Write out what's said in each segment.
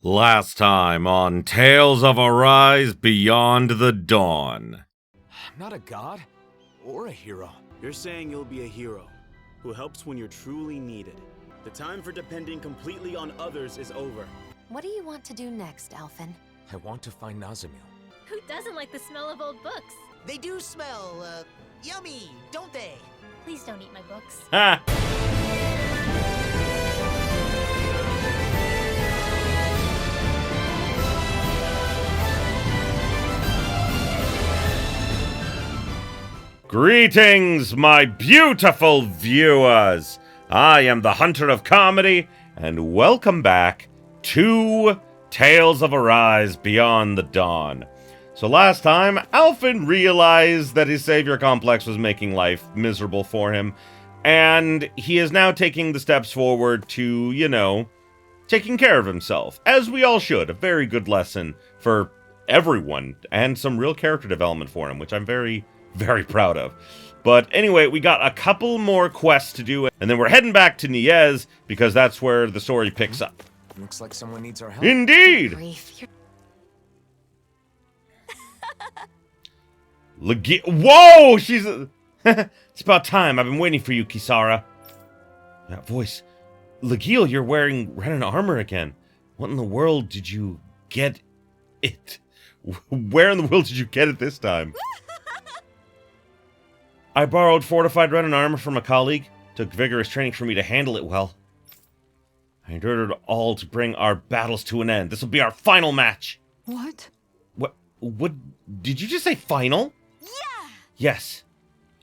Last time on Tales of Arise Beyond the Dawn. I'm not a god or a hero. You're saying you'll be a hero who helps when you're truly needed. The time for depending completely on others is over. What do you want to do next, Alphen? I want to find Nazamil. Who doesn't like the smell of old books? They do smell, yummy, don't they? Please don't eat my books. Ha! Greetings, my beautiful viewers! I am the Hunter of Comedy, and welcome back to Tales of Arise Beyond the Dawn. So last time, Alphen realized that his savior complex was making life miserable for him, and he is now taking the steps forward to, taking care of himself, as we all should. A very good lesson for everyone, and some real character development for him, which I'm very proud of. But anyway, we got a couple more quests to do, and then we're heading back to Niez, because that's where the story picks up. Looks like someone needs our help. Indeed! Grief. Whoa! She's... It's about time. I've been waiting for you, Kisara. That voice. Legil, you're wearing Renan armor again. What in the world did you get it? Where in the world did you get it this time? I borrowed fortified Renan armor from a colleague. Took vigorous training for me to handle it well. I endured it all to bring our battles to an end. This will be our final match. What? What? Did you just say final? Yeah! Yes.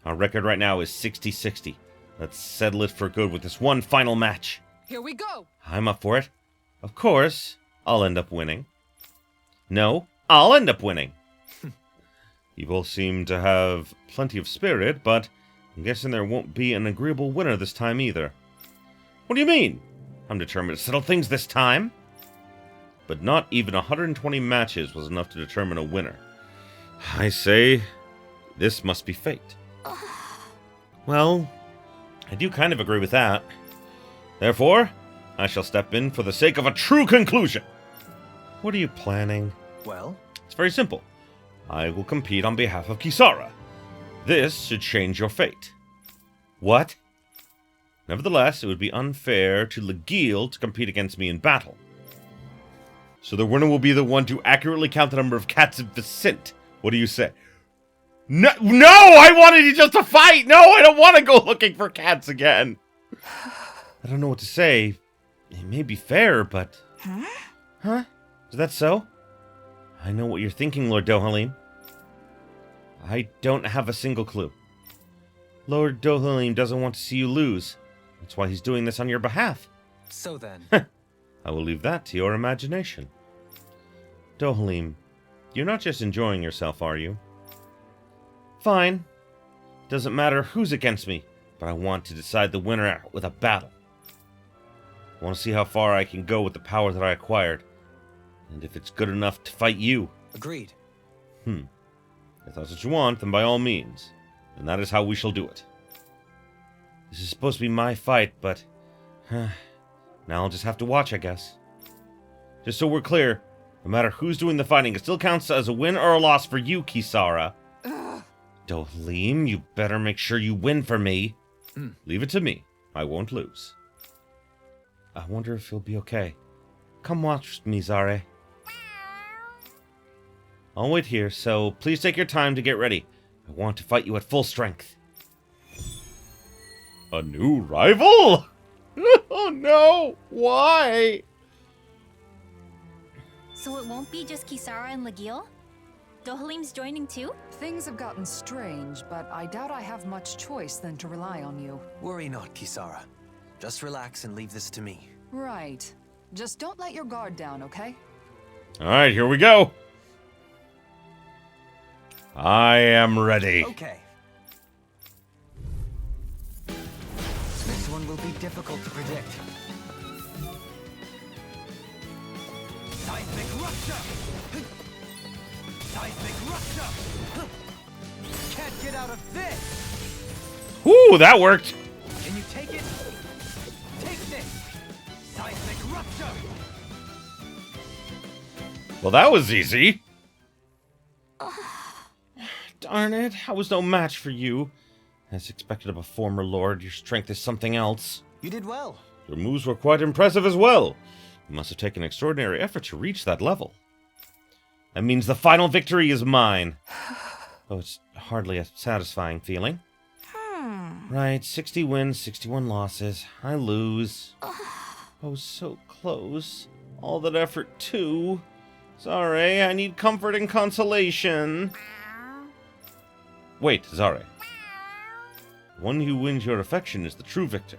Our record right now is 60-60. Let's settle it for good with this one final match. Here we go! I'm up for it. Of course, I'll end up winning. No, I'll end up winning. You both seem to have plenty of spirit, but I'm guessing there won't be an agreeable winner this time either. What do you mean? I'm determined to settle things this time. But not even 120 matches was enough to determine a winner. I say, this must be fate. Well, I do kind of agree with that. Therefore, I shall step in for the sake of a true conclusion. What are you planning? Well, It's very simple. I will compete on behalf of Kisara. This should change your fate. What? Nevertheless, it would be unfair to Legil to compete against me in battle. So the winner will be the one to accurately count the number of cats in Vicent. What do you say? No, I wanted you just to fight! No, I don't want to go looking for cats again! I don't know what to say. It may be fair, but... Huh? Is that so? I know what you're thinking, Lord Dohalim. I don't have a single clue. Lord Dohalim doesn't want to see you lose. That's why he's doing this on your behalf. so then. I will leave that to your imagination. Dohalim, you're not just enjoying yourself, are you? Fine. Doesn't matter who's against me, but I want to decide the winner with a battle. I want to see how far I can go with the power that I acquired, and if it's good enough to fight you. Agreed. If that's what you want, then by all means. And that is how we shall do it. This is supposed to be my fight, but... now I'll just have to watch, I guess. Just so we're clear, no matter who's doing the fighting, it still counts as a win or a loss for you, Kisara. Dohalim, you better make sure you win for me. Leave it to me. I won't lose. I wonder if he'll be okay. Come watch me, Zare. I'll wait here, so please take your time to get ready. I want to fight you at full strength. A new rival? Oh no! Why? So it won't be just Kisara and Legil? Dohalim's joining too? Things have gotten strange, but I doubt I have much choice than to rely on you. Worry not, Kisara. Just relax and leave this to me. Right. Just don't let your guard down, okay? Alright, here we go. I am ready. Okay. This next one will be difficult to predict. Seismic rupture! Seismic rupture! Can't get out of this! Ooh, that worked. Can you take it? Take this! Seismic rupture! Well, that was easy. Darn it, I was no match for you. As expected of a former lord, your strength is something else. You did well. Your moves were quite impressive as well. You must have taken extraordinary effort to reach that level. That means the final victory is mine. Oh, it's hardly a satisfying feeling. Right, 60 wins, 61 losses. I lose. Oh, so close. All that effort, too. Sorry, I need comfort and consolation. Wait, Zare. The one who wins your affection is the true victor.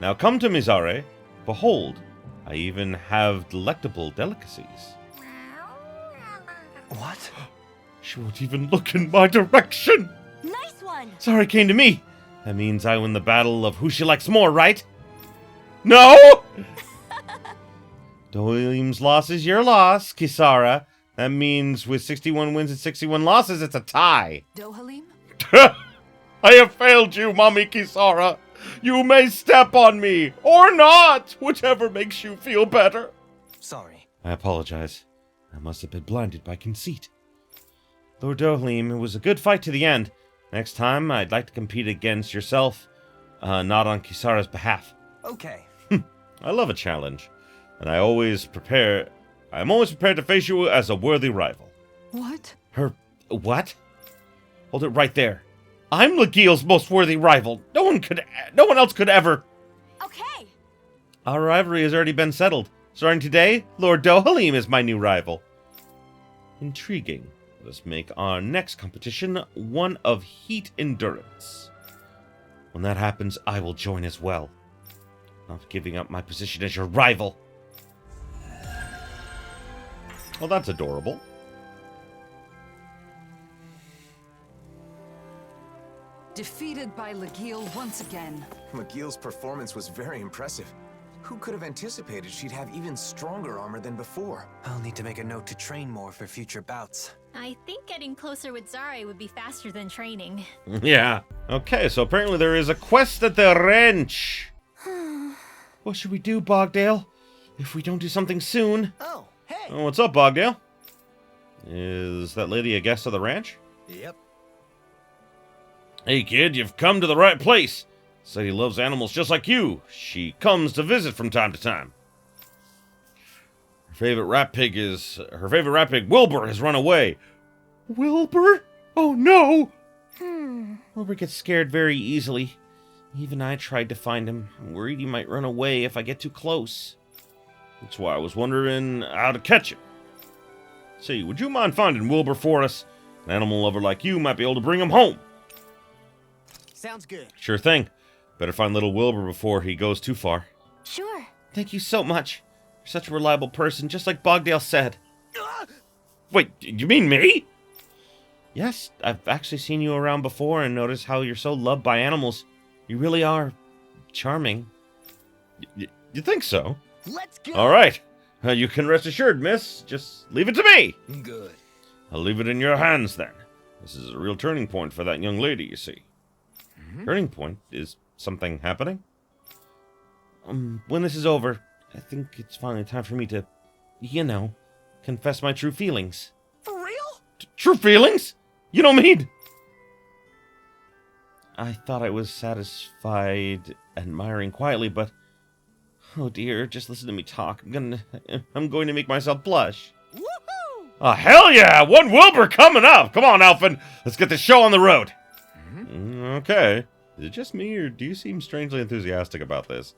Now come to me, Zare. Behold, I even have delectable delicacies. What? She won't even look in my direction! Nice one! Zare came to me. That means I win the battle of who she likes more, right? No! Dohlim's loss is your loss, Kisara. That means with 61 wins and 61 losses, it's a tie. Dohalim? I have failed you, Mommy Kisara. You may step on me, or not, whichever makes you feel better. Sorry. I apologize. I must have been blinded by conceit. Lord Dohlim, it was a good fight to the end. Next time, I'd like to compete against yourself, not on Kisara's behalf. Okay. I love a challenge, and I'm always prepared to face you as a worthy rival. What? What? Hold it right there. I'm Lagiel's most worthy rival. No one else could ever. Okay! Our rivalry has already been settled. Starting today, Lord Dohalim is my new rival. Intriguing. Let us make our next competition one of heat endurance. When that happens, I will join as well. Not giving up my position as your rival. Well, that's adorable. Defeated by Lagiel once again. McGill's performance was very impressive. Who could have anticipated she'd have even stronger armor than before? I'll need to make a note to train more for future bouts. I think getting closer with Zare would be faster than training. Yeah. Okay, so apparently there is a quest at the ranch. What should we do, Bogdale? If we don't do something soon. Oh, hey. Oh, what's up, Bogdale? Is that lady a guest of the ranch? Yep. Hey, kid, you've come to the right place. Sadie loves animals just like you. She comes to visit from time to time. Her favorite rat pig, Wilbur, has run away. Wilbur? Oh, no! Wilbur gets scared very easily. Even I tried to find him. I'm worried he might run away if I get too close. That's why I was wondering how to catch him. Say, would you mind finding Wilbur for us? An animal lover like you might be able to bring him home. Sounds good. Sure thing. Better find little Wilbur before he goes too far. Sure. Thank you so much. You're such a reliable person, just like Bogdale said. Wait, you mean me? Yes, I've actually seen you around before and noticed how you're so loved by animals. You really are charming. You think so? Let's go. All right. You can rest assured, miss. Just leave it to me. Good. I'll leave it in your hands, then. This is a real turning point for that young lady, you see. Turning point? Is something happening? When this is over, I think it's finally time for me to, confess my true feelings. For real? True feelings? You don't mean... I thought I was satisfied, admiring quietly, but... Oh dear, just listen to me talk. I'm going to make myself blush. Woohoo! Oh, hell yeah! One Wilbur coming up! Come on, Alphen! Let's get this show on the road! Okay. Is it just me, or do you seem strangely enthusiastic about this?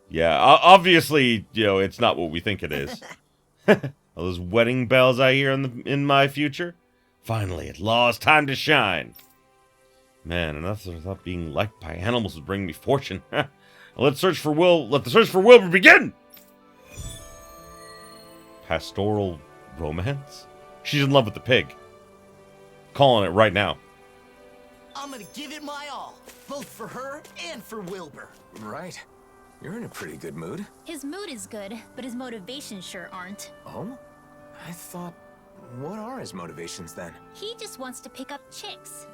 Yeah, obviously, it's not what we think it is. All those wedding bells I hear in my future? Finally, at last, time to shine. Man, enough of thought being liked by animals would bring me fortune. Let the search for Wilbur begin! Pastoral romance? She's in love with the pig. Calling it right now. I'm gonna give it my all, both for her and for Wilbur. Right. You're in a pretty good mood. His mood is good, but his motivations sure aren't. Oh? I thought... What are his motivations, then? He just wants to pick up chicks.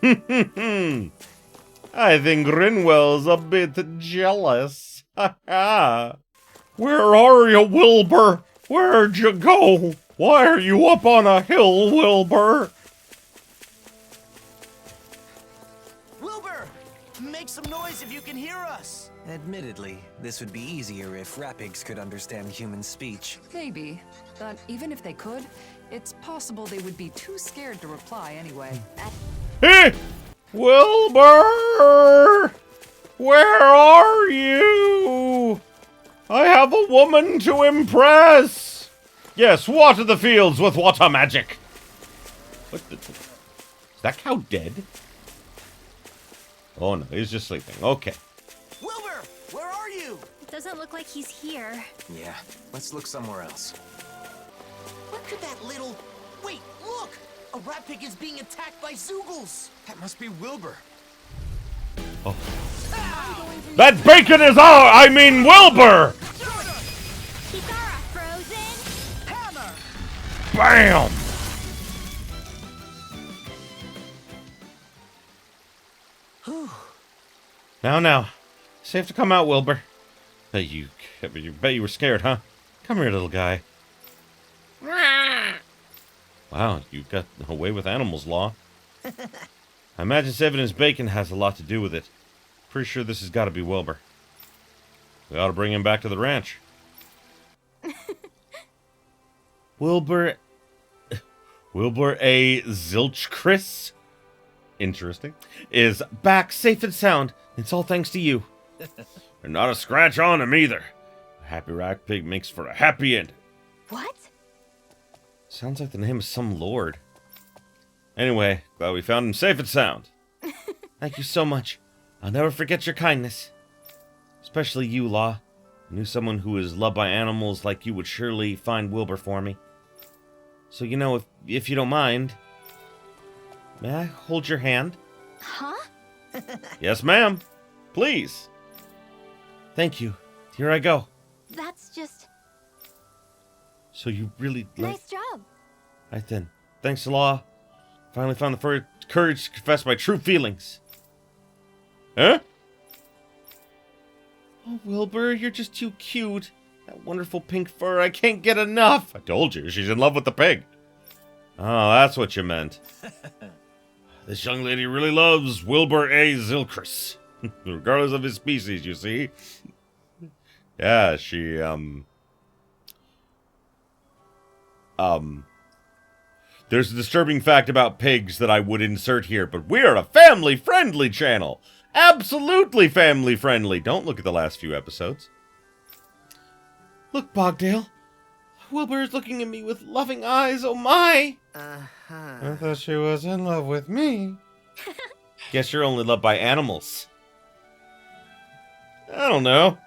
I think Grinwell's a bit jealous. Where are you, Wilbur? Where'd you go? Why are you up on a hill, Wilbur? Wilbur! Make some noise if you can hear us! Admittedly, this would be easier if rapigs could understand human speech. Maybe, but even if they could, it's possible they would be too scared to reply anyway. Hey! Wilbur! Where are you? I have a woman to impress! Yes, water the fields with water magic! What the... Is that cow dead? Oh no, he's just sleeping. Okay. Wilbur! Where are you? It doesn't look like he's here. Yeah, let's look somewhere else. What could that little... Wait, look! A rat pig is being attacked by Zoogles! That must be Wilbur. Oh. That bacon is Wilbur! Kisara, frozen! Hammer! Bam! Now. Safe to come out, Wilbur. Bet you were scared, huh? Come here, little guy. Wow, you got away with animals law. I imagine saving his bacon has a lot to do with it. Pretty sure this has got to be Wilbur. We ought to bring him back to the ranch. Wilbur A. Zilchchris, interesting, is back safe and sound. It's all thanks to you. And not a scratch on him either. A happy rat pig makes for a happy end. What? Sounds like the name of some lord. Anyway, glad we found him safe and sound. Thank you so much. I'll never forget your kindness. Especially you, Law. I knew someone who is loved by animals like you would surely find Wilbur for me. So, you know, if you don't mind, may I hold your hand? Huh? Yes, ma'am. Please. Thank you. Here I go. That's just... So you really like... Nice job. Right then. Thanks, Law. Finally found the courage to confess my true feelings. Huh? Oh, Wilbur, you're just too cute. That wonderful pink fur, I can't get enough. I told you, she's in love with the pig. Oh, that's what you meant. This young lady really loves Wilbur A. Zilchchris. Regardless of his species, you see. Yeah, she, There's a disturbing fact about pigs that I would insert here, but we're a family-friendly channel. Absolutely family-friendly. Don't look at the last few episodes. Look, Bogdale. Wilbur is looking at me with loving eyes, oh my! I thought she was in love with me. Guess you're only loved by animals. I don't know.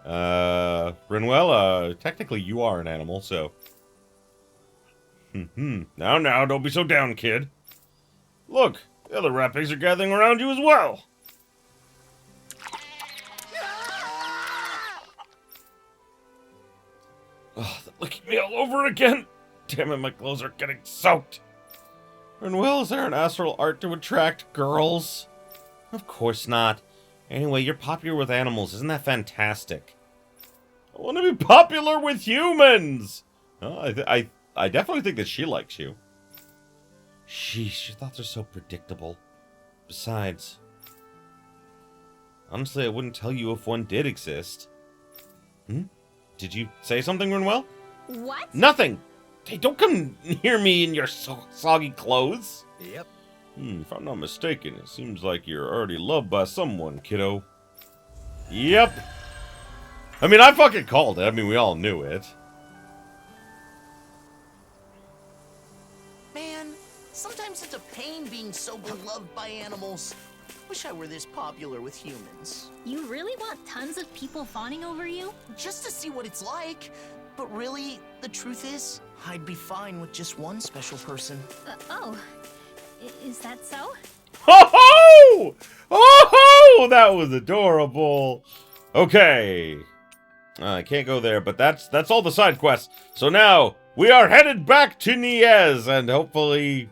Renwell, technically you are an animal, so... Now, don't be so down, kid. Look, the other rat pigs are gathering around you as well. Oh, they're licking me all over again. Damn it, my clothes are getting soaked. Renwell, is there an astral art to attract girls? Of course not. Anyway, you're popular with animals. Isn't that fantastic? I want to be popular with humans. Oh, I definitely think that she likes you. Sheesh, your thoughts are so predictable. Besides, honestly, I wouldn't tell you if one did exist. Did you say something, Renwell? What? Nothing! Hey, don't come near me in your soggy clothes. Yep. If I'm not mistaken, it seems like you're already loved by someone, kiddo. Yep. I mean, I fucking called it. I mean, we all knew it. Man, sometimes it's a pain being so beloved by animals. Wish I were this popular with humans. You really want tons of people fawning over you? Just to see what it's like. But really, the truth is, I'd be fine with just one special person. Is that so? Ho-ho! Oh-ho! That was adorable. Okay. I can't go there, but that's all the side quests. So now, we are headed back to Niez, and hopefully...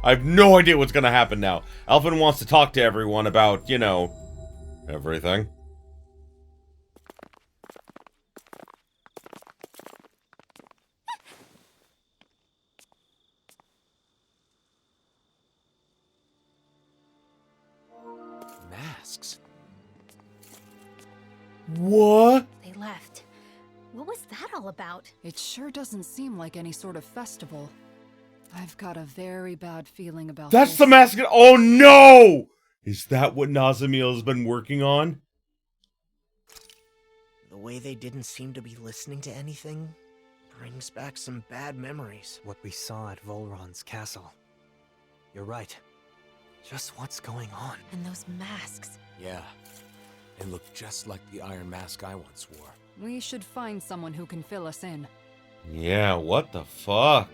I have no idea what's gonna happen now. Alphen wants to talk to everyone about, you know, everything. masks. What? They left. What was that all about? It sure doesn't seem like any sort of festival. I've got a very bad feeling about That's this. the mask. Oh no! Is that what Nazamiel has been working on? The way they didn't seem to be listening to anything brings back some bad memories. What we saw at Volron's castle. You're right. Just what's going on? And those masks. Yeah. They look just like the iron mask I once wore. We should find someone who can fill us in. Yeah, what the fuck?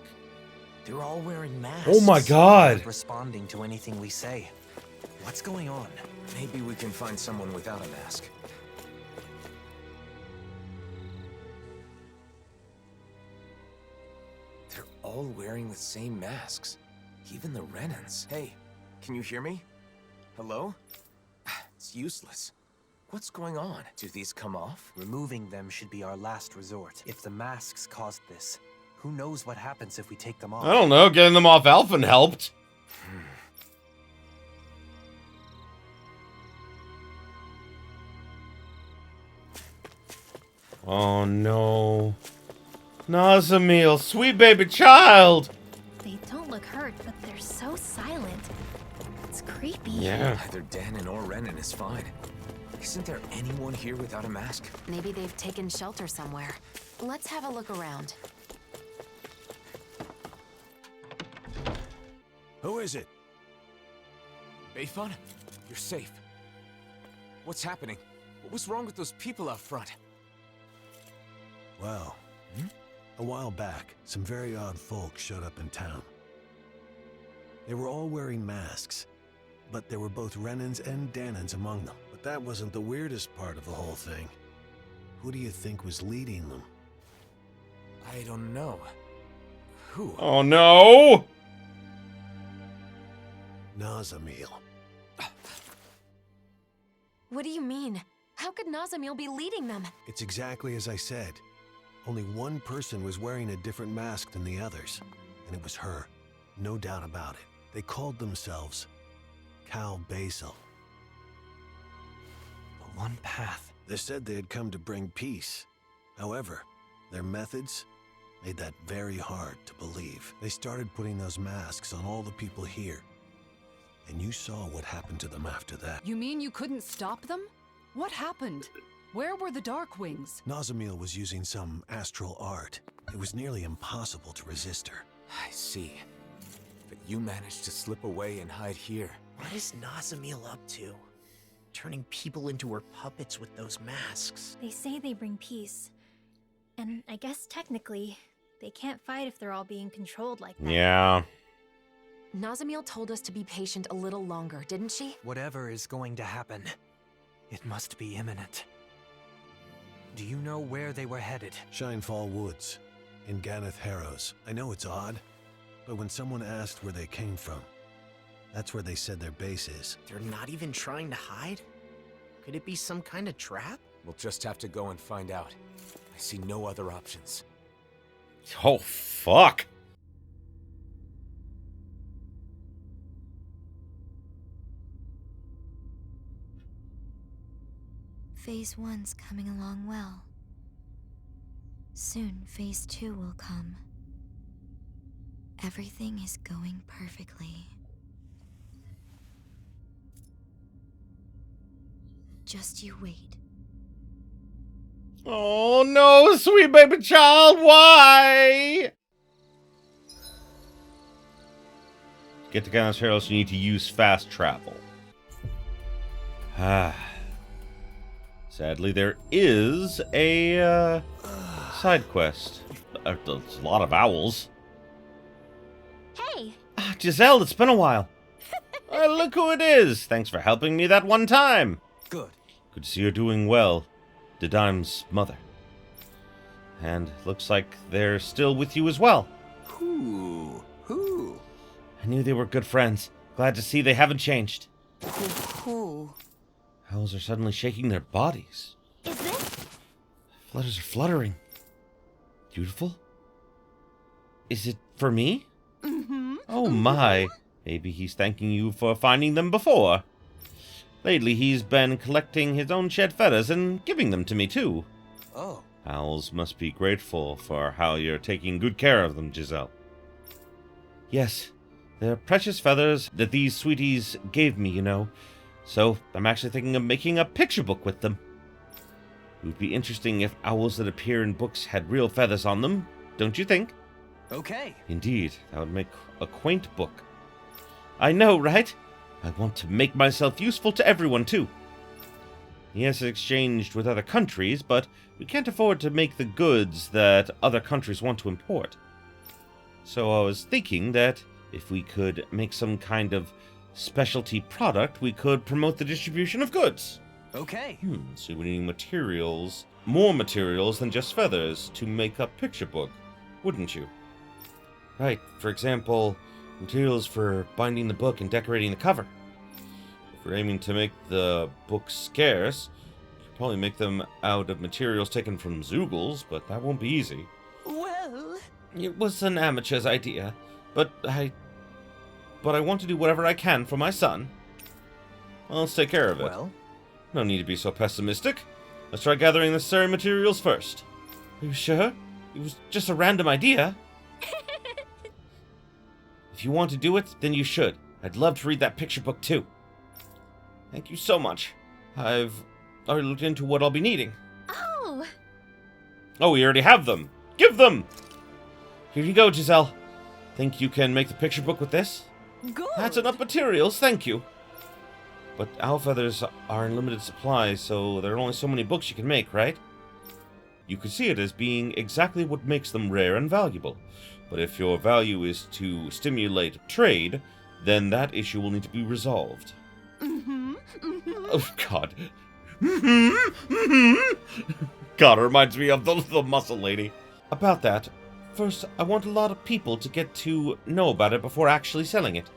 They're all wearing masks. Oh my god! Not responding to anything we say. What's going on? Maybe we can find someone without a mask. They're all wearing the same masks. Even the Renans. Hey, can you hear me? Hello? It's useless. What's going on? Do these come off? Removing them should be our last resort. If the masks caused this, who knows what happens if we take them off? I don't know, getting them off Alphen helped. Oh no. Nazamiel, sweet baby child! They don't look hurt, but they're so silent. It's creepy. Yeah. Either Danon or Renan is fine. Isn't there anyone here without a mask? Maybe they've taken shelter somewhere. Let's have a look around. Who is it? Bayfun? You're safe. What's happening? What was wrong with those people out front? Well, a while back, some very odd folk showed up in town. They were all wearing masks, but there were both Renans and Danons among them. But that wasn't the weirdest part of the whole thing. Who do you think was leading them? I don't know. Who? Oh no! Nazamiel. What do you mean? How could Nazamiel be leading them? It's exactly as I said. Only one person was wearing a different mask than the others, and it was her. No doubt about it. They called themselves Cal Basil. The one path. They said they had come to bring peace. However, their methods made that very hard to believe. They started putting those masks on all the people here. And you saw what happened to them after that. You mean you couldn't stop them? What happened? Where were the Dark Wings? Nazamiel was using some astral art. It was nearly impossible to resist her. I see. But you managed to slip away and hide here. What is Nazamiel up to? Turning people into her puppets with those masks. They say they bring peace. And I guess technically, they can't fight if they're all being controlled like that. Yeah. Nazamiel told us to be patient a little longer, didn't she? Whatever is going to happen, it must be imminent. Do you know where they were headed? Shinefall Woods, in Ganeth Harrows. I know it's odd, but when someone asked where they came from, that's where they said their base is. They're not even trying to hide? Could it be some kind of trap? We'll just have to go and find out. I see no other options. Oh, fuck. Phase 1's coming along well. Soon, Phase 2 will come. Everything is going perfectly. Just you wait. Oh no, sweet baby child, why? Get to Ganeth Harrows, you need to use fast travel. Sadly, there is a side quest. There's a lot of owls. Hey! Giselle, it's been a while. Look who it is. Thanks for helping me that one time. Good. Good to see you're doing well. Didaim's mother. And looks like they're still with you as well. Who? I knew they were good friends. Glad to see they haven't changed. Who? Owls are suddenly shaking their bodies. Is this? Flutters are fluttering. Beautiful? Is it for me? Mm-hmm. Oh my. Maybe he's thanking you for finding them before. Lately, he's been collecting his own shed feathers and giving them to me, too. Oh, Owls must be grateful for how you're taking good care of them, Giselle. Yes, they're precious feathers that these sweeties gave me, you know. So, I'm actually thinking of making a picture book with them. It would be interesting if owls that appear in books had real feathers on them, don't you think? Okay. Indeed, that would make a quaint book. I know, right? I want to make myself useful to everyone, too. Yes, exchanged with other countries, but we can't afford to make the goods that other countries want to import. So I was thinking that if we could make some kind of specialty product, we could promote the distribution of goods. Okay. So we need materials, more materials than just feathers to make a picture book, wouldn't you? Right, for example, materials for binding the book and decorating the cover. If we're aiming to make the books scarce, we could probably make them out of materials taken from Zoogles, but that won't be easy. Well, It was an amateur's idea, but I want to do whatever I can for my son. Well, let's take care of it. Well, No need to be so pessimistic. Let's try gathering the necessary materials first. Are you sure? It was just a random idea. If you want to do it, then you should. I'd love to read that picture book too. Thank you so much. I've already looked into what I'll be needing. Oh! Oh, we already have them. Give them! Here you go, Giselle. Think you can make the picture book with this? Good! That's enough materials, thank you. But owl feathers are in limited supply, so there are only so many books you can make, right? You could see it as being exactly what makes them rare and valuable. But if your value is to stimulate trade, then that issue will need to be resolved. Oh, God. God, it reminds me of the muscle lady. About that, first, I want a lot of people to get to know about it before actually selling it.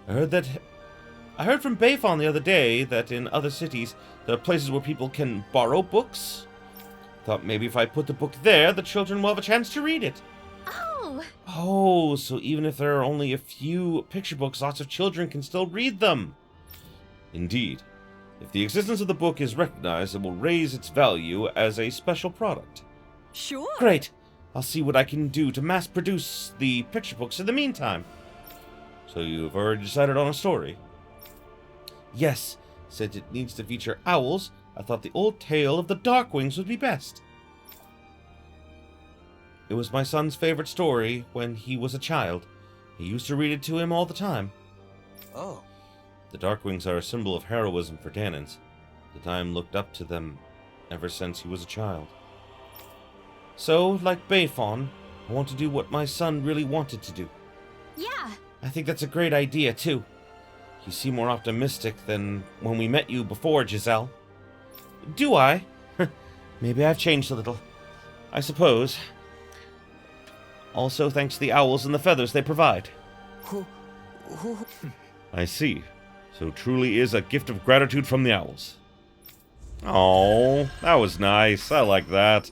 I heard from Bayfon the other day that in other cities, there are places where people can borrow books. Thought maybe if I put the book there, the children will have a chance to read it. Oh! Oh, so even if there are only a few picture books, lots of children can still read them. Indeed. If the existence of the book is recognized, it will raise its value as a special product. Sure! Great! I'll see what I can do to mass produce the picture books in the meantime. So you've already decided on a story? Yes, since it needs to feature owls, I thought the old tale of the Darkwings would be best. It was my son's favorite story when he was a child. He used to read it to him all the time. Oh. The Darkwings are a symbol of heroism for Danans. The Dime looked up to them ever since he was a child. So, like Bayfon, I want to do what my son really wanted to do. Yeah! I think that's a great idea, too. You seem more optimistic than when we met you before, Giselle. Do I? Maybe I've changed a little. I suppose. Also thanks to the owls and the feathers they provide. I see. So truly is a gift of gratitude from the owls. Oh, that was nice. I like that.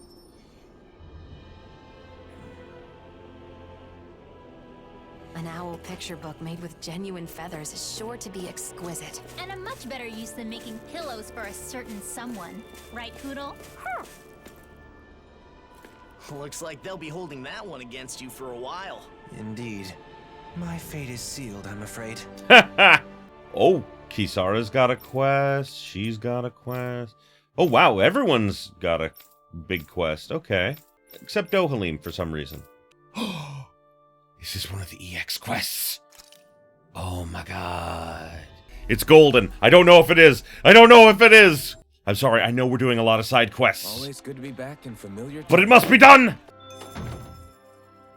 An owl picture book made with genuine feathers is sure to be exquisite. And a much better use than making pillows for a certain someone. Right, Poodle? looks like they'll be holding that one against you for a while. indeed. My fate is sealed, I'm afraid. Oh, Kisara's got a quest. She's got a quest. Oh, wow. Everyone's got a big quest. Okay. Except Dohalim for some reason. Is this one of the EX quests? Oh my god. It's golden. I don't know if it is. I don't know if it is. I'm sorry. I know we're doing a lot of side quests. Always good to be back in familiar But it must be done!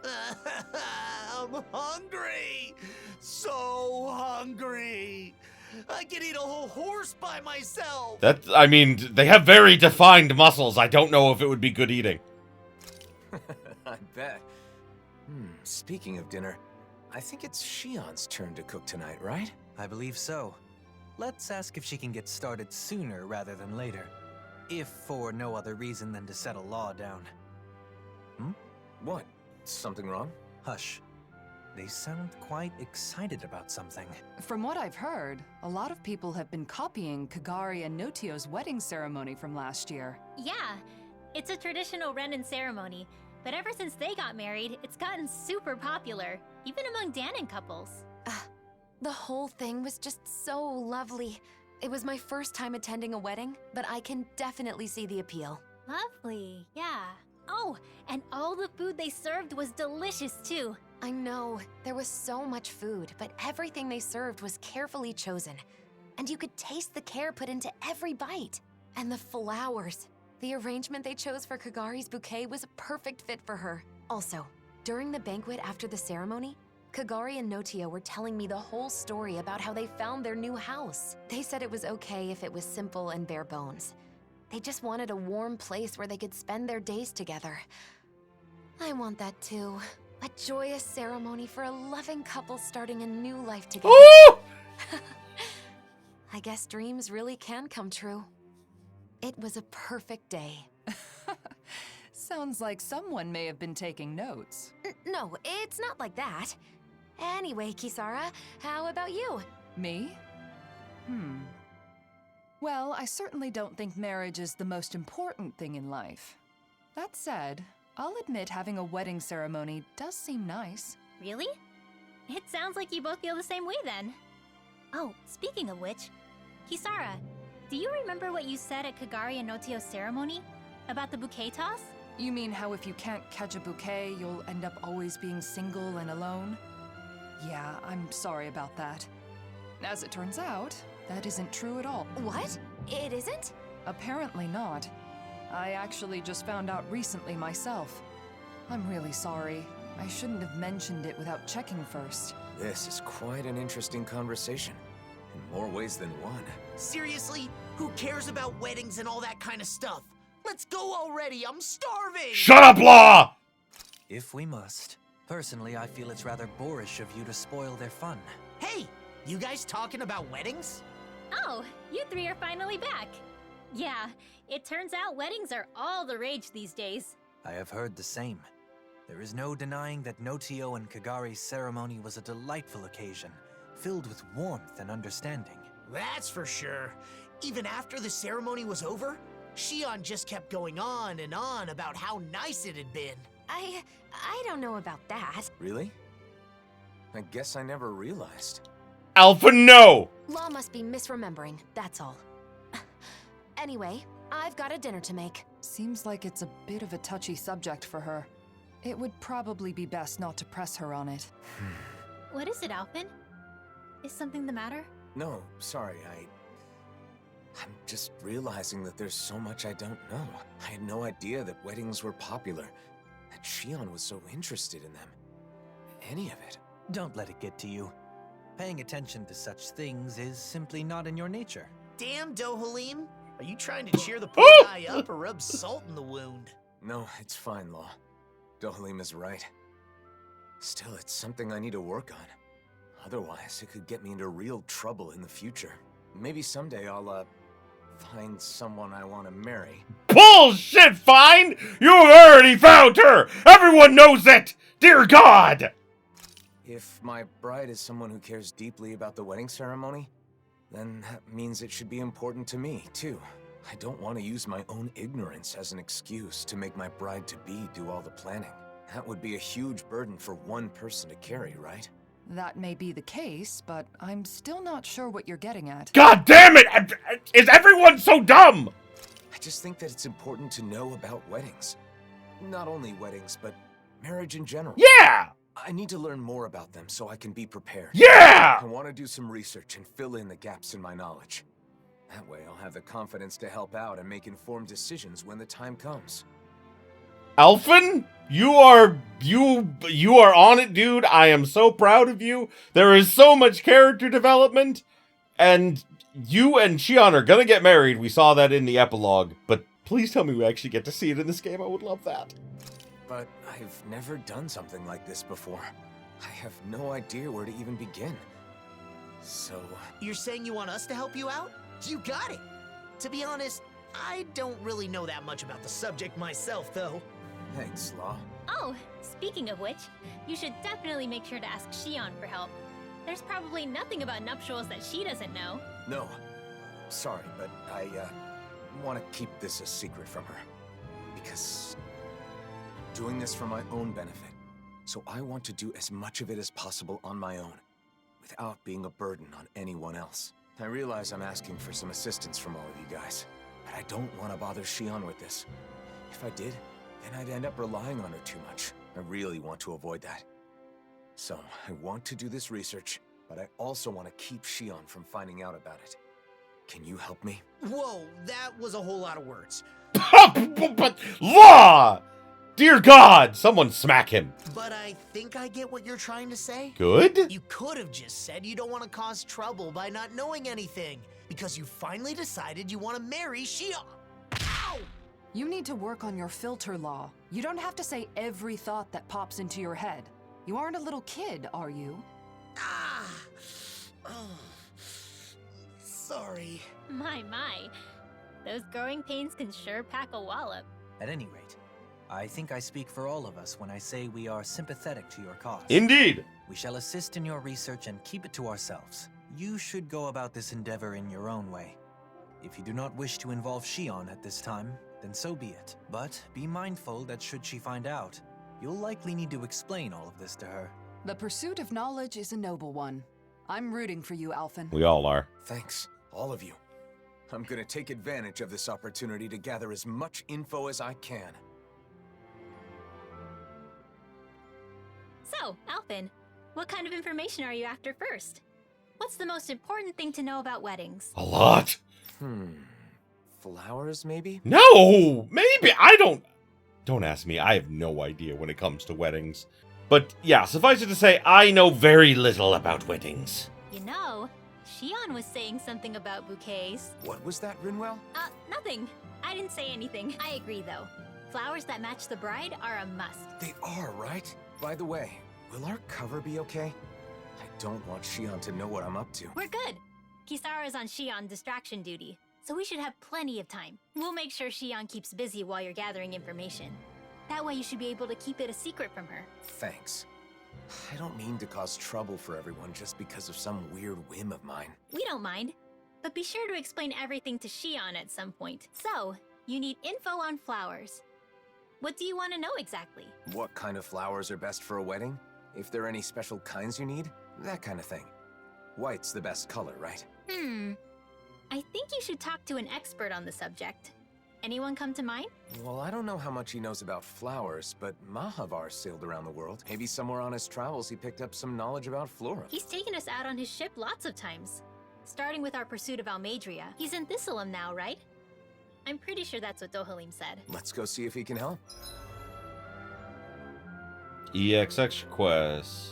I'm hungry! So hungry! I could eat a whole horse by myself! I mean, they have very defined muscles. I don't know if it would be good eating. I bet. Speaking of dinner, I think it's Shion's turn to cook tonight, right? I believe so. Let's ask if she can get started sooner rather than later. If for no other reason than to settle law down. What? Something wrong? Hush. They sound quite excited about something. From what I've heard, a lot of people have been copying Kagari and Notio's wedding ceremony from last year. Yeah, it's a traditional Renin ceremony, but ever since they got married, it's gotten super popular, even among Danon couples. The whole thing was just so lovely. It was my first time attending a wedding, but I can definitely see the appeal. Lovely, yeah. Oh, and all the food they served was delicious too. I know, there was so much food, but everything they served was carefully chosen. And you could taste the care put into every bite. And the flowers. The arrangement they chose for Kagari's bouquet was a perfect fit for her. Also, during the banquet after the ceremony, Kagari and Notio were telling me the whole story about how they found their new house. They said it was okay if it was simple and bare bones. They just wanted a warm place where they could spend their days together. I want that too. A joyous ceremony for a loving couple starting a new life together. I guess dreams really can come true. It was a perfect day. Sounds like someone may have been taking notes. No, it's not like that. Anyway, Kisara, how about you? Me? Well, I certainly don't think marriage is the most important thing in life. That said, I'll admit having a wedding ceremony does seem nice. Really? It sounds like you both feel the same way then. Oh, speaking of which, Kisara, do you remember what you said at Kagari and Notio's ceremony? About the bouquet toss? You mean how if you can't catch a bouquet, you'll end up always being single and alone? Yeah, I'm sorry about that. As it turns out, that isn't true at all. What? It isn't? Apparently not. I actually just found out recently myself. I'm really sorry. I shouldn't have mentioned it without checking first. This is quite an interesting conversation. In more ways than one. Seriously? Who cares about weddings and all that kind of stuff? Let's go already, I'm starving! Shut up, Law! If we must. Personally, I feel it's rather boorish of you to spoil their fun. Hey, you guys talking about weddings? Oh, you three are finally back. Yeah, it turns out weddings are all the rage these days. I have heard the same. There is no denying that Notio and Kagari's ceremony was a delightful occasion, filled with warmth and understanding. That's for sure. Even after the ceremony was over, Shion just kept going on and on about how nice it had been. I don't know about that. Really? I guess I never realized. Alphen, no! Law must be misremembering, that's all. Anyway, I've got a dinner to make. Seems like it's a bit of a touchy subject for her. It would probably be best not to press her on it. What is it, Alphen? Is something the matter? No, sorry, I'm just realizing that there's so much I don't know. I had no idea that weddings were popular, that Shion was so interested in them. Any of it. Don't let it get to you. Paying attention to such things is simply not in your nature. Damn, Dohalim. Are you trying to cheer the poor guy up or rub salt in the wound? No, it's fine, Law. Dohalim is right. Still, it's something I need to work on. Otherwise, it could get me into real trouble in the future. Maybe someday I'll, find someone I want to marry. Bullshit, fine! You already found her! Everyone knows it! Dear God! If my bride is someone who cares deeply about the wedding ceremony, then that means it should be important to me, too. I don't want to use my own ignorance as an excuse to make my bride-to-be do all the planning. That would be a huge burden for one person to carry, right? That may be the case, but I'm still not sure what you're getting at. God damn it! Is everyone so dumb? I just think that it's important to know about weddings. Not only weddings, but marriage in general. Yeah! I need to learn more about them so I can be prepared. Yeah! I want to do some research and fill in the gaps in my knowledge. That way I'll have the confidence to help out and make informed decisions when the time comes. Alphen, you are on it, dude. I am so proud of you. There is so much character development, and you and Shion are gonna get married. We saw that in the epilogue, but please tell me we actually get to see it in this game. I would love that. But I've never done something like this before. I have no idea where to even begin. So... You're saying you want us to help you out? You got it! To be honest, I don't really know that much about the subject myself, though. Thanks, Law. Oh, speaking of which, you should definitely make sure to ask Xion for help. There's probably nothing about nuptials that she doesn't know. No. Sorry, but I want to keep this a secret from her. Because I'm doing this for my own benefit. So I want to do as much of it as possible on my own, without being a burden on anyone else. I realize I'm asking for some assistance from all of you guys, but I don't want to bother Xion with this. If I did, then I'd end up relying on her too much. I really want to avoid that. So, I want to do this research, but I also want to keep Xion from finding out about it. Can you help me? Whoa, that was a whole lot of words. But Law! Dear God, someone smack him. But I think I get what you're trying to say. Good? You could have just said you don't want to cause trouble by not knowing anything, because you finally decided you want to marry Xion. Ow! You need to work on your filter, Law. You don't have to say every thought that pops into your head. You aren't a little kid, are you? Ah! Oh. Sorry. My. Those growing pains can sure pack a wallop. At any rate, I think I speak for all of us when I say we are sympathetic to your cause. Indeed. We shall assist in your research and keep it to ourselves. You should go about this endeavor in your own way. If you do not wish to involve Xion at this time, then so be it. But be mindful that should she find out, you'll likely need to explain all of this to her. The pursuit of knowledge is a noble one. I'm rooting for you, Alphen. We all are. Thanks, all of you. I'm gonna take advantage of this opportunity to gather as much info as I can. So, Alphen, what kind of information are you after first? What's the most important thing to know about weddings? A lot. Flowers, maybe? No, maybe. Don't ask me. I have no idea when it comes to weddings. But yeah, suffice it to say, I know very little about weddings. You know, Xion was saying something about bouquets. What was that, Rinwell? Nothing. I didn't say anything. I agree, though. Flowers that match the bride are a must. They are, right? By the way, will our cover be okay? I don't want Xion to know what I'm up to. We're good. Kisara's on Xion distraction duty, so we should have plenty of time. We'll make sure Xion keeps busy while you're gathering information. That way you should be able to keep it a secret from her. Thanks. I don't mean to cause trouble for everyone just because of some weird whim of mine. We don't mind, but be sure to explain everything to Xion at some point. So, you need info on flowers. What do you want to know exactly? What kind of flowers are best for a wedding? If there are any special kinds you need? That kind of thing. White's the best color, right? I think you should talk to an expert on the subject. Anyone come to mind? Well, I don't know how much he knows about flowers, but Mahavar sailed around the world. Maybe somewhere on his travels he picked up some knowledge about flora. He's taken us out on his ship lots of times. Starting with our pursuit of Almadria. He's in Thistleum now, right? I'm pretty sure that's what Dohalim said. Let's go see if he can help. EXX quests.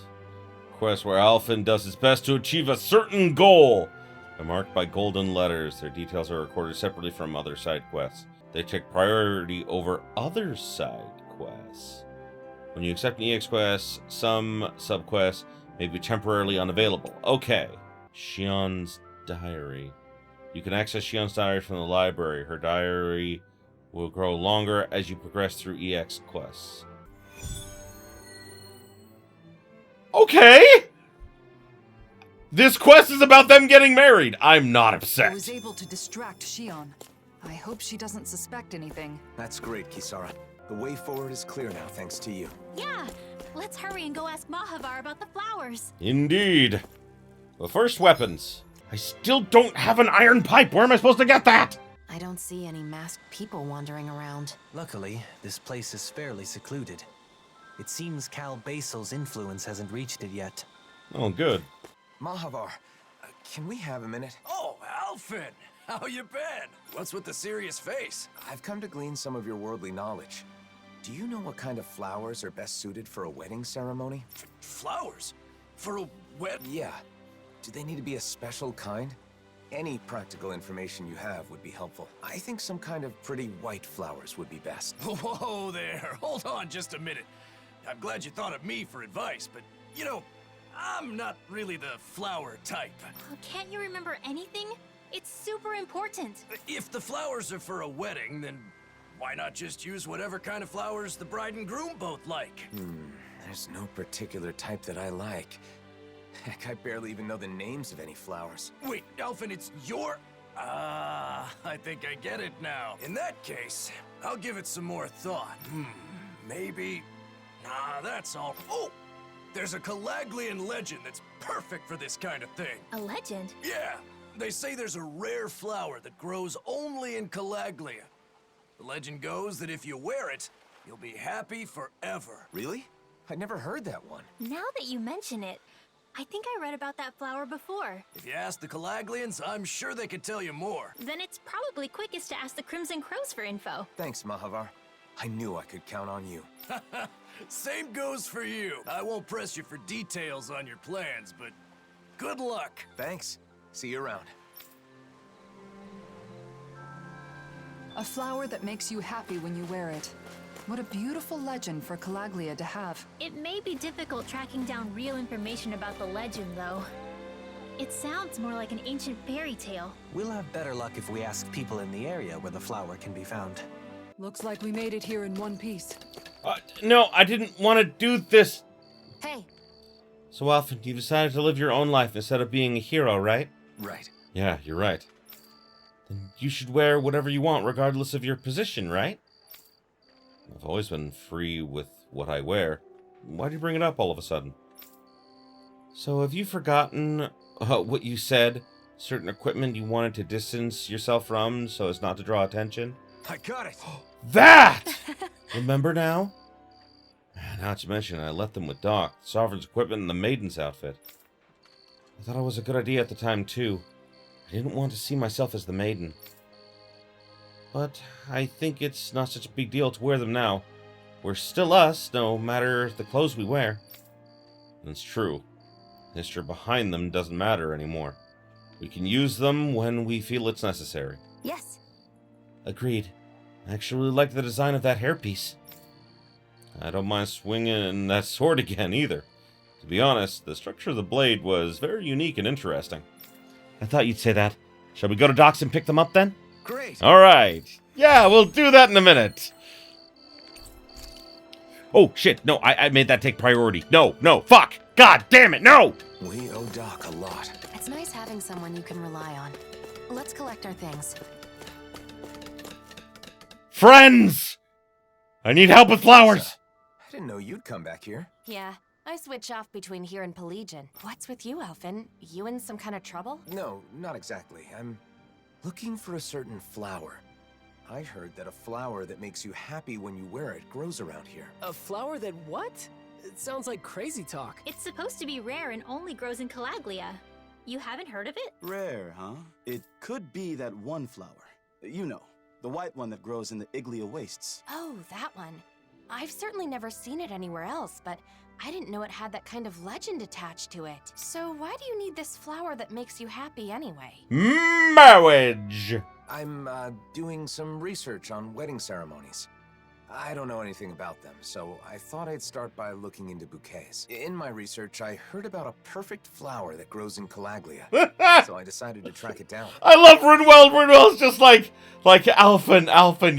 Quests where Alphen does his best to achieve a certain goal. They're marked by golden letters. Their details are recorded separately from other side quests. They take priority over other side quests. When you accept an EX quest, some subquests may be temporarily unavailable. Okay. Xion's diary. You can access Xion's diary from the library. Her diary will grow longer as you progress through EX quests. Okay! This quest is about them getting married. I'm not I upset. was able to distract Xion. I hope she doesn't suspect anything. That's great, Kisara. The way forward is clear now, thanks to you. Yeah! Let's hurry and go ask Mahavar about the flowers. Indeed. But first, weapons. I still don't have an iron pipe. Where am I supposed to get that? I don't see any masked people wandering around. Luckily, this place is fairly secluded. It seems Cal Basil's influence hasn't reached it yet. Oh, good. Mahavar, can we have a minute? Oh, Alphen! How you been? What's with the serious face? I've come to glean some of your worldly knowledge. Do you know what kind of flowers are best suited for a wedding ceremony? Flowers? For a wed... Yeah. Do they need to be a special kind? Any practical information you have would be helpful. I think some kind of pretty white flowers would be best. Whoa there, hold on just a minute. I'm glad you thought of me for advice, but, you know, I'm not really the flower type. Oh, can't you remember anything? It's super important. If the flowers are for a wedding, then Why not just use whatever kind of flowers the bride and groom both like? There's no particular type that I like. Heck, I barely even know the names of any flowers. Wait, Alphen, it's your... I think I get it now. In that case, I'll give it some more thought. Maybe... Nah, that's all. Oh! There's a Calaglian legend that's perfect for this kind of thing. A legend? Yeah, they say there's a rare flower that grows only in Calaglia. The legend goes that if you wear it, you'll be happy forever. Really? I never heard that one. Now that you mention it, I think I read about that flower before. If you ask the Calaglians, I'm sure they could tell you more. Then it's probably quickest to ask the Crimson Crows for info. Thanks, Mahavar. I knew I could count on you. Same goes for you. I won't press you for details on your plans, but good luck. Thanks. See you around. A flower that makes you happy when you wear it. What a beautiful legend for Calaglia to have. It may be difficult tracking down real information about the legend, though. It sounds more like an ancient fairy tale. We'll have better luck if we ask people in the area where the flower can be found. Looks like we made it here in one piece. No, I didn't want to do this. Hey. So, Alphen, you decided to live your own life instead of being a hero, right? Right. Yeah, you're right. Then you should wear whatever you want, regardless of your position, right? I've always been free with what I wear. Why'd you bring it up all of a sudden? So, have you forgotten what you said? Certain equipment you wanted to distance yourself from so as not to draw attention? I got it! That! Remember now? Now that you mention it, I left them with Doc, the Sovereign's equipment, and the Maiden's outfit. I thought it was a good idea at the time, too. I didn't want to see myself as the Maiden. But I think it's not such a big deal to wear them now. We're still us, no matter the clothes we wear. And it's true. The history behind them doesn't matter anymore. We can use them when we feel it's necessary. Yes. Agreed. I actually really like the design of that hairpiece. I don't mind swinging that sword again, either. To be honest, the structure of the blade was very unique and interesting. I thought you'd say that. Shall we go to Doc's and pick them up, then? Great! Alright. Yeah, we'll do that in a minute. Oh, shit. No, I made that take priority. No, fuck! God damn it, no! We owe Doc a lot. It's nice having someone you can rely on. Let's collect our things. Friends! I need help with flowers! I didn't know you'd come back here. Yeah, I switch off between here and Pelegion. What's with you, Alphen? You in some kind of trouble? No, not exactly. I'm looking for a certain flower. I heard that a flower that makes you happy when you wear it grows around here. A flower that what? It sounds like crazy talk. It's supposed to be rare and only grows in Calaglia. You haven't heard of it? Rare, huh? It could be that one flower. You know, the white one that grows in the Iglia wastes. Oh, that one. I've certainly never seen it anywhere else, but I didn't know it had that kind of legend attached to it. So why do you need this flower that makes you happy anyway? Marriage! I'm, doing some research on wedding ceremonies. I don't know anything about them, so I thought I'd start by looking into bouquets. In my research, I heard about a perfect flower that grows in Calaglia, so I decided to track it down. I love Rinwell. Rinwell's just like Alphen.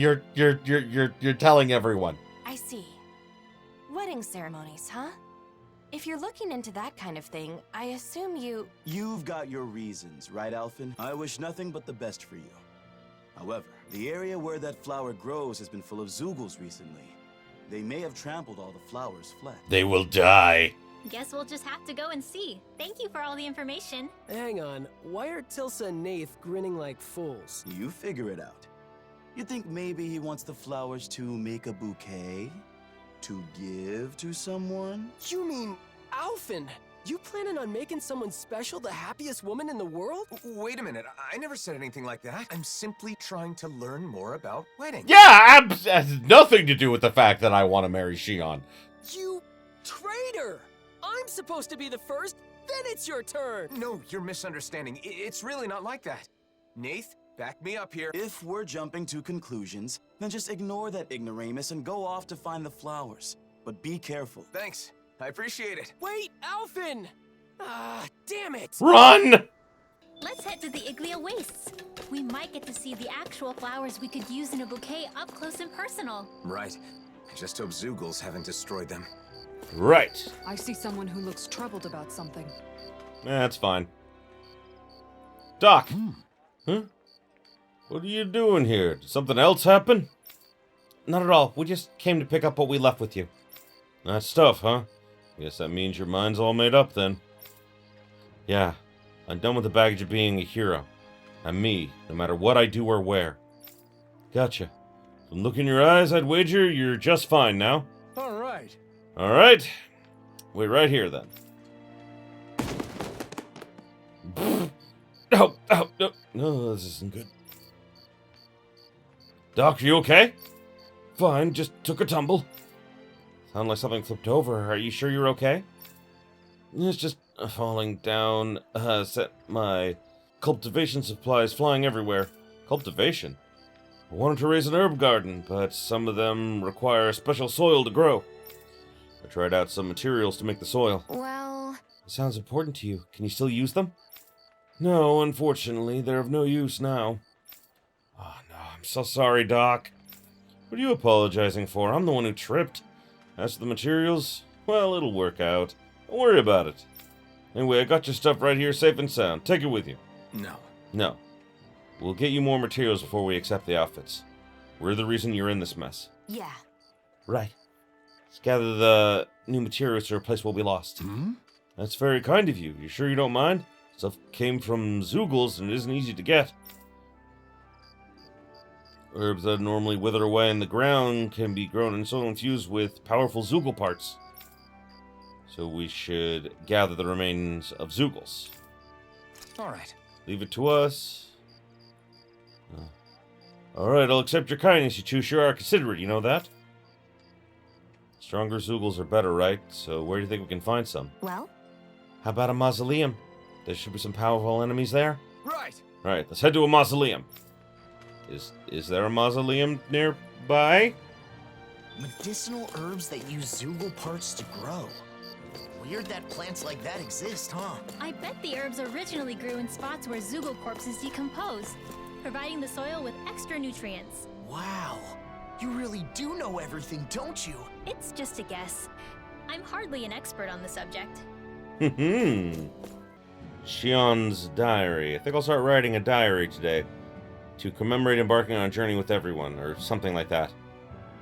You're telling everyone. I see. Wedding ceremonies, huh? If you're looking into that kind of thing, I assume You've got your reasons, right, Alphen? I wish nothing but the best for you. However, the area where that flower grows has been full of Zoogles recently. They may have trampled all the flowers flat. They will die. Guess we'll just have to go and see. Thank you for all the information. Hang on, why are Tilsa and Nath grinning like fools? You figure it out. You think maybe he wants the flowers to make a bouquet? To give to someone? You mean Alphen? You planning on making someone special the happiest woman in the world? Wait a minute, I never said anything like that. I'm simply trying to learn more about weddings. Yeah, it has nothing to do with the fact that I want to marry Shion. You traitor! I'm supposed to be the first, then it's your turn! No, you're misunderstanding. It's really not like that. Nath, back me up here. If we're jumping to conclusions, then just ignore that ignoramus and go off to find the flowers. But be careful. Thanks. I appreciate it. Wait, Alphen! Ah, damn it! Run! Let's head to the Iglia Wastes. we might get to see the actual flowers we could use in a bouquet up close and personal. Right. I just hope Zoogles haven't destroyed them. Right. I see someone who looks troubled about something. That's fine. Doc! Huh? What are you doing here? Did something else happen? Not at all. We just came to pick up what we left with you. That stuff, huh? Guess that means your mind's all made up then. Yeah. I'm done with the baggage of being a hero. I'm me, no matter what I do or where. Gotcha. From looking in your eyes, I'd wager you're just fine now. All right. Alright. Wait right here then. Oh, no. No, this isn't good. Doc, you okay? Fine, just took a tumble. Sound like something flipped over. Are you sure you're okay? It's just falling down. Set my cultivation supplies flying everywhere. Cultivation? I wanted to raise an herb garden, but some of them require special soil to grow. I tried out some materials to make the soil. Well... It sounds important to you. Can you still use them? No, unfortunately, they're of no use now. Oh, no, I'm so sorry, Doc. What are you apologizing for? I'm the one who tripped. As for the materials, well, it'll work out. Don't worry about it. Anyway, I got your stuff right here safe and sound. Take it with you. No. No. We'll get you more materials before we accept the outfits. We're the reason you're in this mess. Yeah. Right. Let's gather the new materials to replace what we lost. That's very kind of you. You sure you don't mind? Stuff came from Zoogles and it isn't easy to get. Herbs that normally wither away in the ground can be grown in soil infused with powerful Zoogle parts. So we should gather the remains of Zoogles. All right. Leave it to us. Alright, I'll accept your kindness. You two sure are considerate, you know that? Stronger Zoogles are better, right? So where do you think we can find some? Well? How about a mausoleum? There should be some powerful enemies there. Right. Alright, let's head to a mausoleum. Is there a mausoleum nearby? Medicinal herbs that use Zoogle parts to grow. Weird that plants like that exist, huh? I bet the herbs originally grew in spots where Zoogle corpses decompose, providing the soil with extra nutrients. Wow. You really do know everything, don't you? It's just a guess. I'm hardly an expert on the subject. Shion's diary. I think I'll start writing a diary today to commemorate embarking on a journey with everyone, or something like that.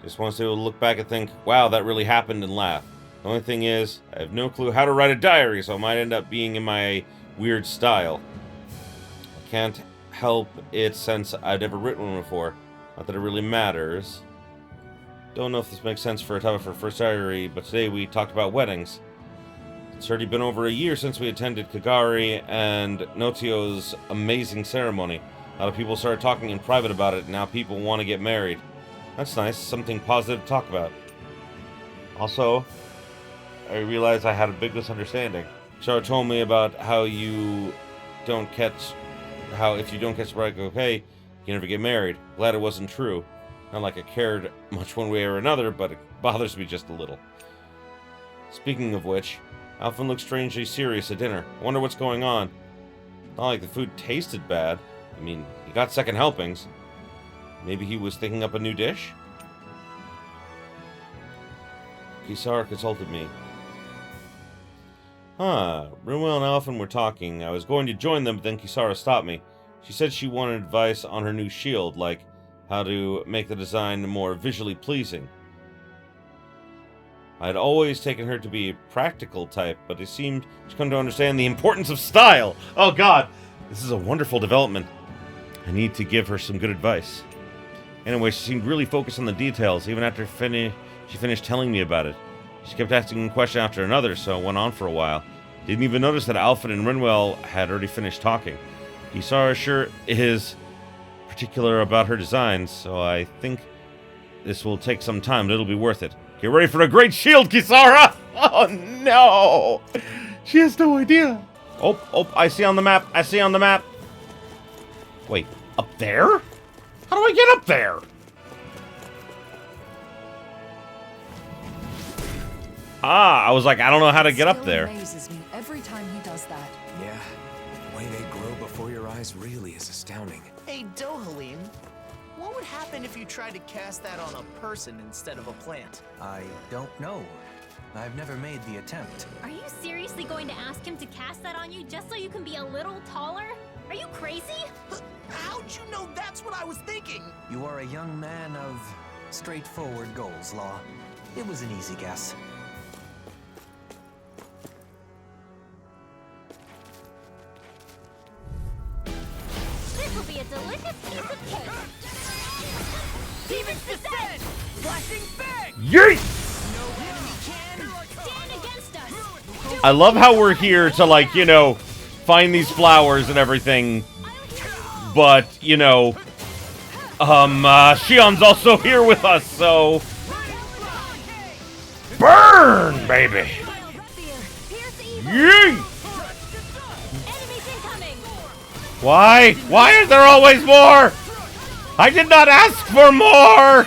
Just want to be able to look back and think, wow, that really happened, and laugh. The only thing is, I have no clue how to write a diary, so it might end up being in my weird style. I can't help it since I've never written one before. Not that it really matters. Don't know if this makes sense for a topic for first diary, but today we talked about weddings. It's already been over a year since we attended Kagari and Notio's amazing ceremony. A lot of people started talking in private about it, and now people want to get married. That's nice, something positive to talk about. Also, I realized I had a big misunderstanding. Char told me about how if you don't catch the right bouquet, you never get married. Glad it wasn't true. Not like I cared much one way or another, but it bothers me just a little. Speaking of which, Alphen looks strangely serious at dinner. I wonder what's going on. Not like the food tasted bad. I mean, he got second helpings. Maybe he was thinking up a new dish? Kisara consulted me. Rimwell and Alphen were talking. I was going to join them, but then Kisara stopped me. She said she wanted advice on her new shield, like how to make the design more visually pleasing. I'd always taken her to be a practical type, but it seemed she'd come to understand the importance of style. Oh god, this is a wonderful development. I need to give her some good advice. Anyway, she seemed really focused on the details, even after she finished telling me about it. She kept asking one question after another, so it went on for a while. Didn't even notice that Alphen and Rinwell had already finished talking. Kisara sure is particular about her designs, so I think this will take some time, but it'll be worth it. Get ready for a great shield, Kisara! Oh no! She has no idea. Oh, I see on the map. Wait, up there? How do I get up there? I was like, I don't know how to get up there. It amazes me every time he does that. Yeah. The way they grow before your eyes really is astounding. Hey, Dohalim, what would happen if you tried to cast that on a person instead of a plant? I don't know. I've never made the attempt. Are you seriously going to ask him to cast that on you just so you can be a little taller? Are you crazy? How'd you know that's what I was thinking? You are a young man of straightforward goals, Law. It was an easy guess. This will be a delicious piece of cake. Demons descend! Flashing bang! Yeet! No enemy can Stand against us. I love how we're here to, like, you know, find these flowers and everything. But, you know, Shion's also here with us, so... Burn, baby! Yeet! Enemies incoming. Why? Why is there always more? I did not ask for more!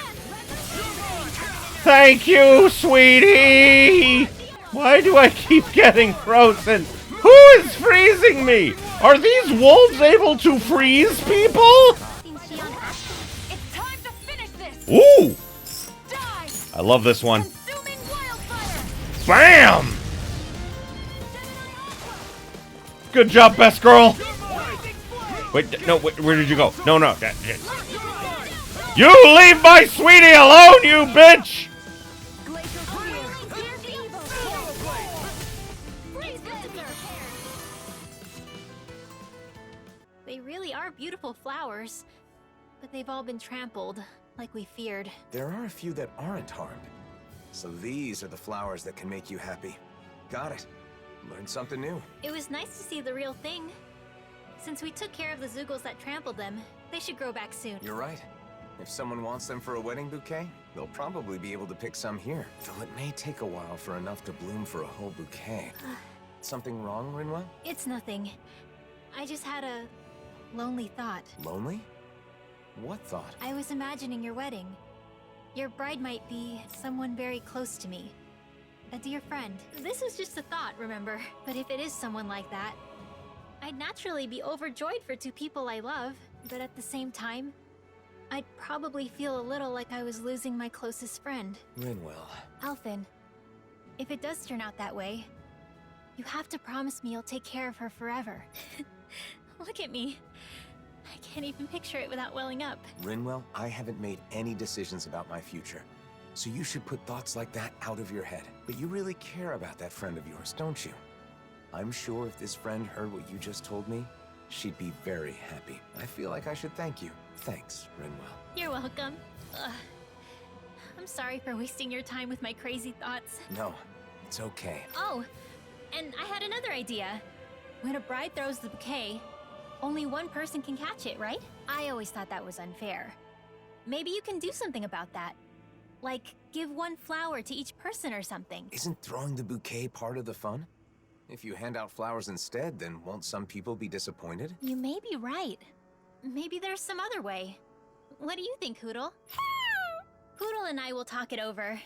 Thank you, sweetie! Why do I keep getting frozen? Who is freezing me? Are these wolves able to freeze people? It's time to finish this. Ooh! Die. I love this one. Consuming wildfire. Bam! Good job, best girl! Wait, no, where did you go? No. You leave my sweetie alone, you bitch! They really are beautiful flowers, but they've all been trampled, like we feared. There are a few that aren't harmed. So these are the flowers that can make you happy. Got it. Learned something new. It was nice to see the real thing. Since we took care of the Zoogles that trampled them, they should grow back soon. You're right. If someone wants them for a wedding bouquet, they'll probably be able to pick some here. Though it may take a while for enough to bloom for a whole bouquet. Something wrong, Rinwell? It's nothing. I just had a lonely thought. Lonely? What thought? I was imagining your wedding. Your bride might be someone very close to me. A dear friend. This was just a thought, remember? But if it is someone like that, I'd naturally be overjoyed for two people I love. But at the same time, I'd probably feel a little like I was losing my closest friend. Rinwell. Alphen, if it does turn out that way, you have to promise me you'll take care of her forever. Look at me. I can't even picture it without welling up. Rinwell, I haven't made any decisions about my future. So you should put thoughts like that out of your head. But you really care about that friend of yours, don't you? I'm sure if this friend heard what you just told me, she'd be very happy. I feel like I should thank you. Thanks, Rinwell. You're welcome. I'm sorry for wasting your time with my crazy thoughts. No, it's okay. Oh, and I had another idea. When a bride throws the bouquet, only one person can catch it, right? I always thought that was unfair. Maybe you can do something about that. Like, give one flower to each person or something. Isn't throwing the bouquet part of the fun? If you hand out flowers instead, then won't some people be disappointed? You may be right. Maybe there's some other way. What do you think, Hoodle? Hoodle and I will talk it over.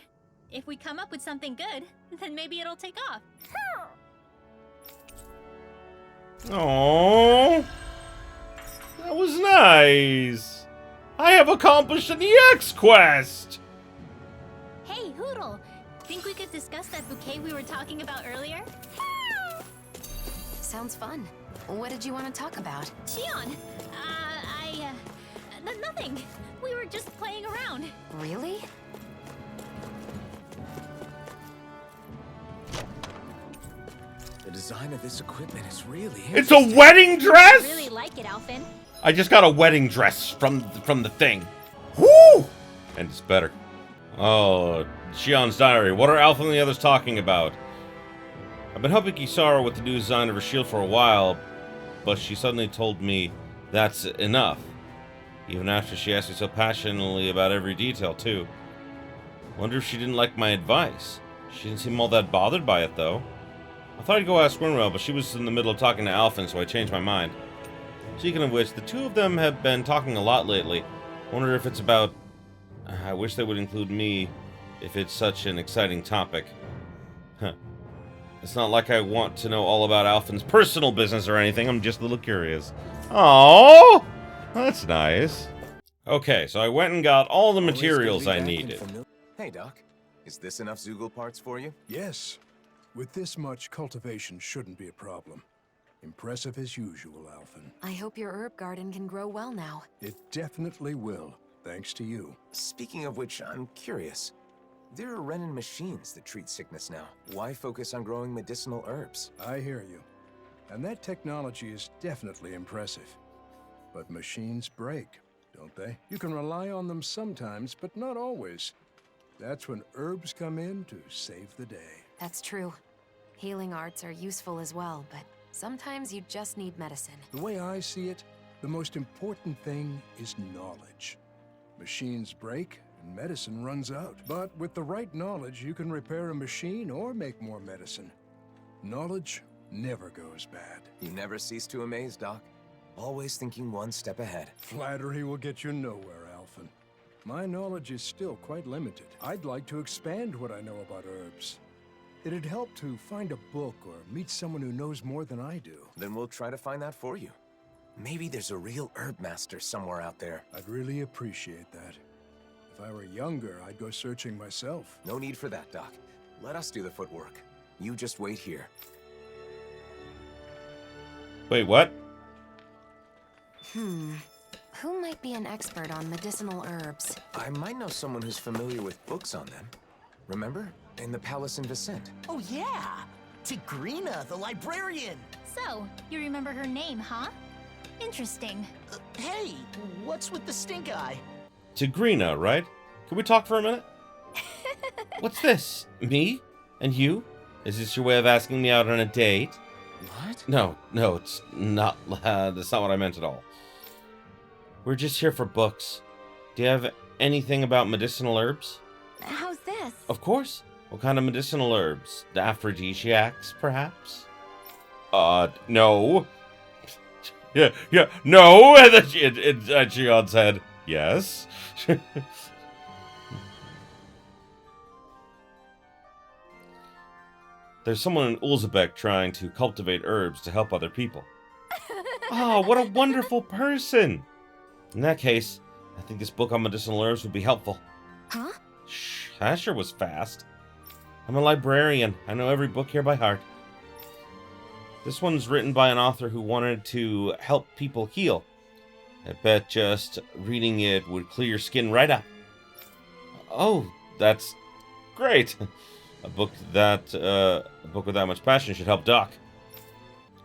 If we come up with something good, then maybe it'll take off. Aww. That was nice. I have accomplished an EX quest. Hey, Hoodle! Think we could discuss that bouquet we were talking about earlier? Sounds fun. What did you want to talk about? Shion! Nothing. We were just playing around. Really? The design of this equipment is really It's a wedding dress? I really like it, Alphen. I just got a wedding dress from the thing. Woo! And it's better. Oh, Shion's diary. What are Alpha and the others talking about? I've been helping Kisara with the new design of her shield for a while, but she suddenly told me that's enough. Even after she asked me so passionately about every detail, too. Wonder if she didn't like my advice. She didn't seem all that bothered by it, though. I thought I'd go ask Rinwell, but she was in the middle of talking to Alphen, so I changed my mind. Speaking of which, the two of them have been talking a lot lately. Wonder if it's about... I wish they would include me if it's such an exciting topic. Huh. It's not like I want to know all about Alphen's personal business or anything. I'm just a little curious. Oh, that's nice. Okay, so I went and got all the materials I needed. Hey, Doc. Is this enough Zoogle parts for you? Yes. With this much, cultivation shouldn't be a problem. Impressive as usual, Alphen. I hope your herb garden can grow well now. It definitely will, thanks to you. Speaking of which, I'm curious. There are Renin machines that treat sickness now. Why focus on growing medicinal herbs? I hear you. And that technology is definitely impressive. But machines break, don't they? You can rely on them sometimes, but not always. That's when herbs come in to save the day. That's true. Healing arts are useful as well, but sometimes you just need medicine. The way I see it, the most important thing is knowledge. Machines break, and medicine runs out. But with the right knowledge, you can repair a machine or make more medicine. Knowledge never goes bad. You never cease to amaze, Doc. Always thinking one step ahead. Flattery will get you nowhere, Alphen. My knowledge is still quite limited. I'd like to expand what I know about herbs. It'd help to find a book or meet someone who knows more than I do. Then we'll try to find that for you. Maybe there's a real herb master somewhere out there. I'd really appreciate that. If I were younger, I'd go searching myself. No need for that, Doc. Let us do the footwork. You just wait here. Wait, what? Who might be an expert on medicinal herbs? I might know someone who's familiar with books on them. Remember? In the palace in Vicent. Oh, yeah! Tigrina, the librarian! So, you remember her name, huh? Interesting. Hey, what's with the stink eye? Tigrina, right? Can we talk for a minute? What's this? Me? And you? Is this your way of asking me out on a date? What? No, it's not. That's not what I meant at all. We're just here for books. Do you have anything about medicinal herbs? How's this? Of course. What kind of medicinal herbs? The aphrodisiacs, perhaps? No. Yeah, no! And then Shion said, yes. There's someone in Ulzebek trying to cultivate herbs to help other people. Oh, what a wonderful person! In that case, I think this book on medicinal herbs would be helpful. Huh? Shh, that sure was fast. I'm a librarian. I know every book here by heart. This one's written by an author who wanted to help people heal. I bet just reading it would clear your skin right up. Oh, that's great. A book with that much passion should help Doc.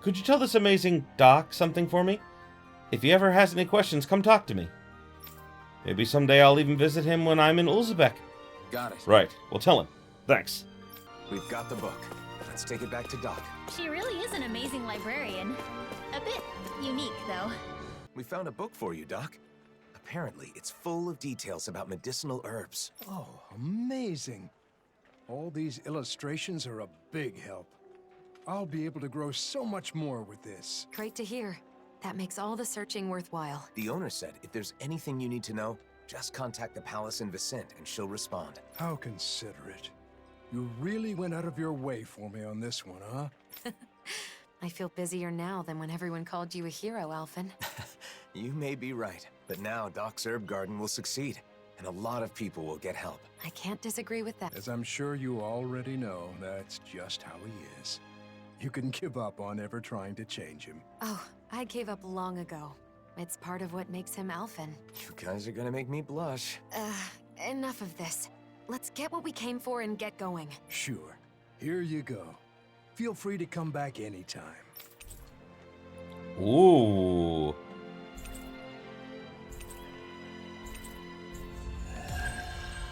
Could you tell this amazing Doc something for me? If he ever has any questions, come talk to me. Maybe someday I'll even visit him when I'm in Ulzebek. Got it. Right. Well, tell him. Thanks. We've got the book. Let's take it back to Doc. She really is an amazing librarian. A bit unique, though. We found a book for you, Doc. Apparently, it's full of details about medicinal herbs. Oh, amazing. All these illustrations are a big help. I'll be able to grow so much more with this. Great to hear. That makes all the searching worthwhile. The owner said if there's anything you need to know, just contact the palace in Vicent and she'll respond. How considerate. You really went out of your way for me on this one, huh? I feel busier now than when everyone called you a hero, Alphen. You may be right, but now Doc's herb garden will succeed, and a lot of people will get help. I can't disagree with that. As I'm sure you already know, that's just how he is. You can give up on ever trying to change him. Oh, I gave up long ago. It's part of what makes him Alphen. You guys are gonna make me blush. Enough of this. Let's get what we came for and get going. Sure. Here you go. Feel free to come back anytime. Ooh.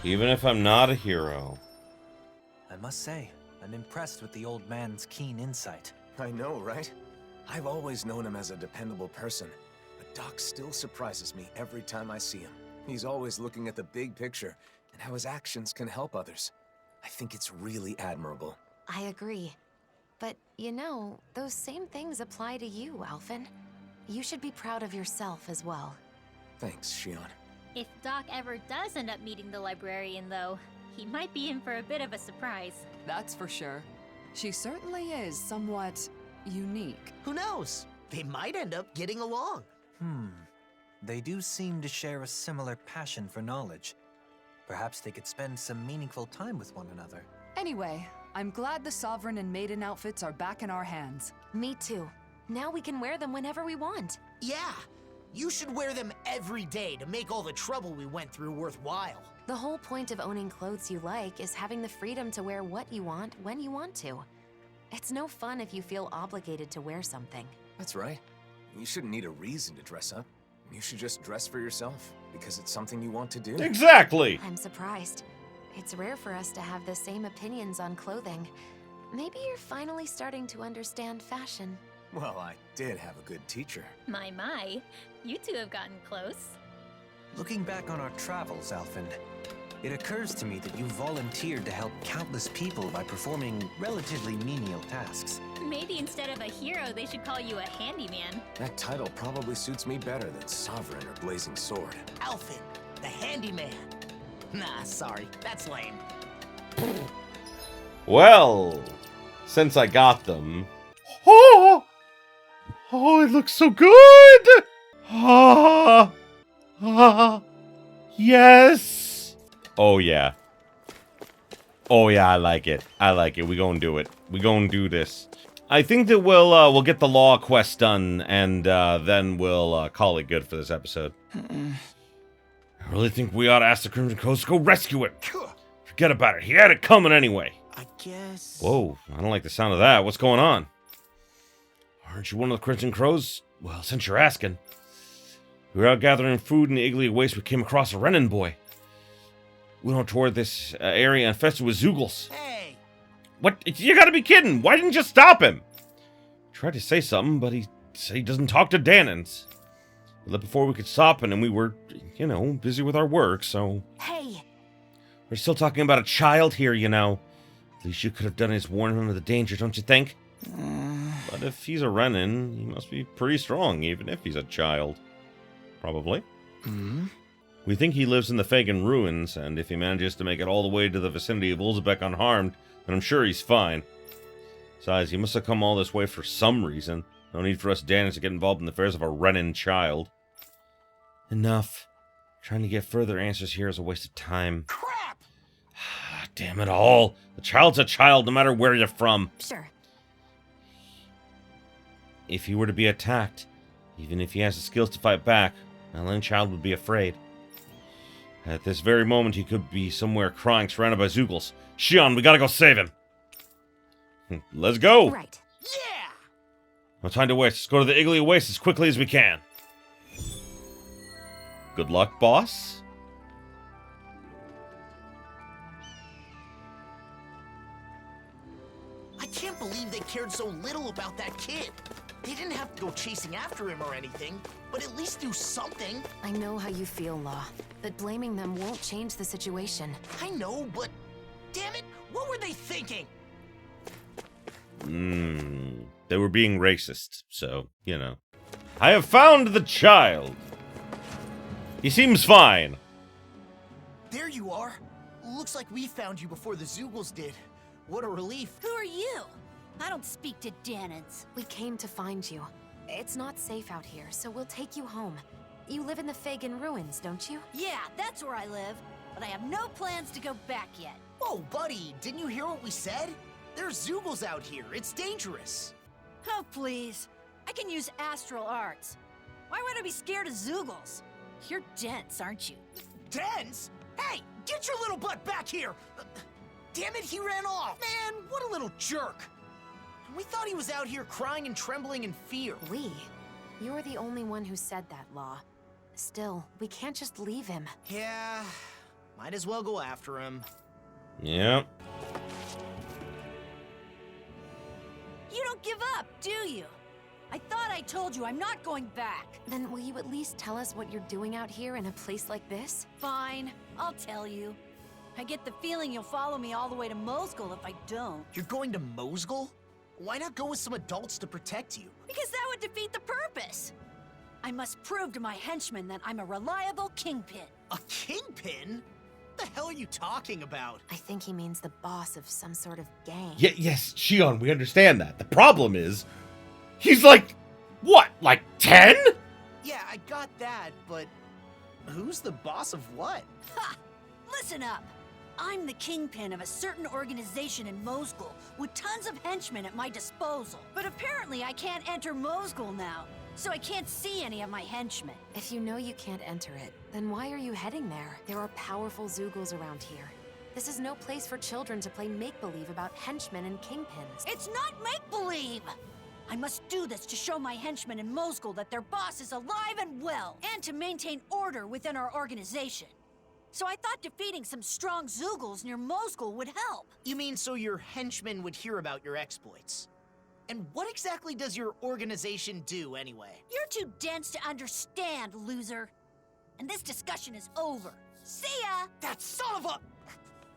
Even if I'm not a hero. I must say, I'm impressed with the old man's keen insight. I know, right? I've always known him as a dependable person, but Doc still surprises me every time I see him. He's always looking at the big picture and how his actions can help others. I think it's really admirable. I agree. But, you know, those same things apply to you, Alphen. You should be proud of yourself as well. Thanks, Shion. If Doc ever does end up meeting the librarian, though, he might be in for a bit of a surprise. That's for sure. She certainly is somewhat unique. Who knows? They might end up getting along. They do seem to share a similar passion for knowledge. Perhaps they could spend some meaningful time with one another. Anyway, I'm glad the Sovereign and Maiden outfits are back in our hands. Me too. Now we can wear them whenever we want. Yeah, you should wear them every day to make all the trouble we went through worthwhile. The whole point of owning clothes you like is having the freedom to wear what you want when you want to. It's no fun if you feel obligated to wear something. That's right. You shouldn't need a reason to dress up. You should just dress for yourself, because it's something you want to do. Exactly! I'm surprised. It's rare for us to have the same opinions on clothing. Maybe you're finally starting to understand fashion. Well, I did have a good teacher. My. You two have gotten close. Looking back on our travels, Alphen, it occurs to me that you volunteered to help countless people by performing relatively menial tasks. Maybe instead of a hero, they should call you a handyman. That title probably suits me better than Sovereign or Blazing Sword. Alphen, the handyman. Nah, sorry, that's lame. Well, since I got them... Oh! Oh, it looks so good! Yes! Oh, yeah. Oh, yeah, I like it. I like it. We gonna do it. We gonna do this. I think that we'll get the law quest done, and then we'll call it good for this episode. I really think we ought to ask the Crimson Coast to go rescue him. Forget about it. He had it coming anyway. I guess... Whoa, I don't like the sound of that. What's going on? Aren't you one of the Crimson Crows? Well, since you're asking. We were out gathering food in the Iggly Waste. We came across a Renin boy. We went toward this area infested with Zoogles. Hey! What? You gotta be kidding! Why didn't you stop him? Tried to say something, but he said he doesn't talk to Danans. We left before we could stop him, and we were, you know, busy with our work, so... Hey! We're still talking about a child here, you know. At least you could have done is warn him of the danger, don't you think? But if he's a Renin, he must be pretty strong, even if he's a child. Probably. We think he lives in the Fagin ruins, and if he manages to make it all the way to the vicinity of Ulzebek unharmed, then I'm sure he's fine. Besides, he must have come all this way for some reason. No need for us Danans to get involved in the affairs of a Renin child. Enough. Trying to get further answers here is a waste of time. Crap! Damn it all. The child's a child, no matter where you're from. Sure. If he were to be attacked, even if he has the skills to fight back, well, any child would be afraid. At this very moment, he could be somewhere crying, surrounded by Zoogles. Shion, we gotta go save him. Let's go. Right. Yeah! No time to waste. Let's go to the Iggly Waste as quickly as we can. Good luck, boss. I can't believe they cared so little about that kid. They didn't have to go chasing after him or anything, but at least do something. I know how you feel, Law, but blaming them won't change the situation. I know, but damn it, what were they thinking? They were being racist, so, you know. I have found the child. He seems fine. There you are. Looks like we found you before the Zoogles did. What a relief. Who are you? I don't speak to Danans. We came to find you. It's not safe out here, so we'll take you home. You live in the Fagin ruins, don't you? Yeah, that's where I live, but I have no plans to go back yet. Whoa, buddy, didn't you hear what we said? There's Zoogles out here. It's dangerous. Oh, please. I can use astral arts. Why would I be scared of Zoogles? You're dense, aren't you? Dense? Hey, get your little butt back here! Damn it, he ran off! Man, what a little jerk! We thought he was out here crying and trembling in fear. We? You're the only one who said that, Law. Still, we can't just leave him. Yeah, might as well go after him. Yep. You don't give up, do you? I thought I told you I'm not going back. Then will you at least tell us what you're doing out here in a place like this? Fine, I'll tell you. I get the feeling you'll follow me all the way to Mosgul if I don't. You're going to Mosgul? Why not go with some adults to protect you? Because that would defeat the purpose. I must prove to my henchmen that I'm a reliable kingpin. A kingpin? the hell are you talking about? I think he means the boss of some sort of gang. Yes, Shion, we understand that. The problem is, he's like, what, like 10? Yeah, I got that, but who's the boss of what? Ha! Listen up! I'm the kingpin of a certain organization in Mosgul with tons of henchmen at my disposal. But apparently I can't enter Mosgul now, so I can't see any of my henchmen. If you know you can't enter it, then why are you heading there? There are powerful Zoogl's around here. This is no place for children to play make-believe about henchmen and kingpins. It's not make-believe! I must do this to show my henchmen in Mosgul that their boss is alive and well, and to maintain order within our organization. So I thought defeating some strong Zoogles near Mosgul would help. You mean so your henchmen would hear about your exploits? And what exactly does your organization do, anyway? You're too dense to understand, loser. And this discussion is over. See ya! That son of a...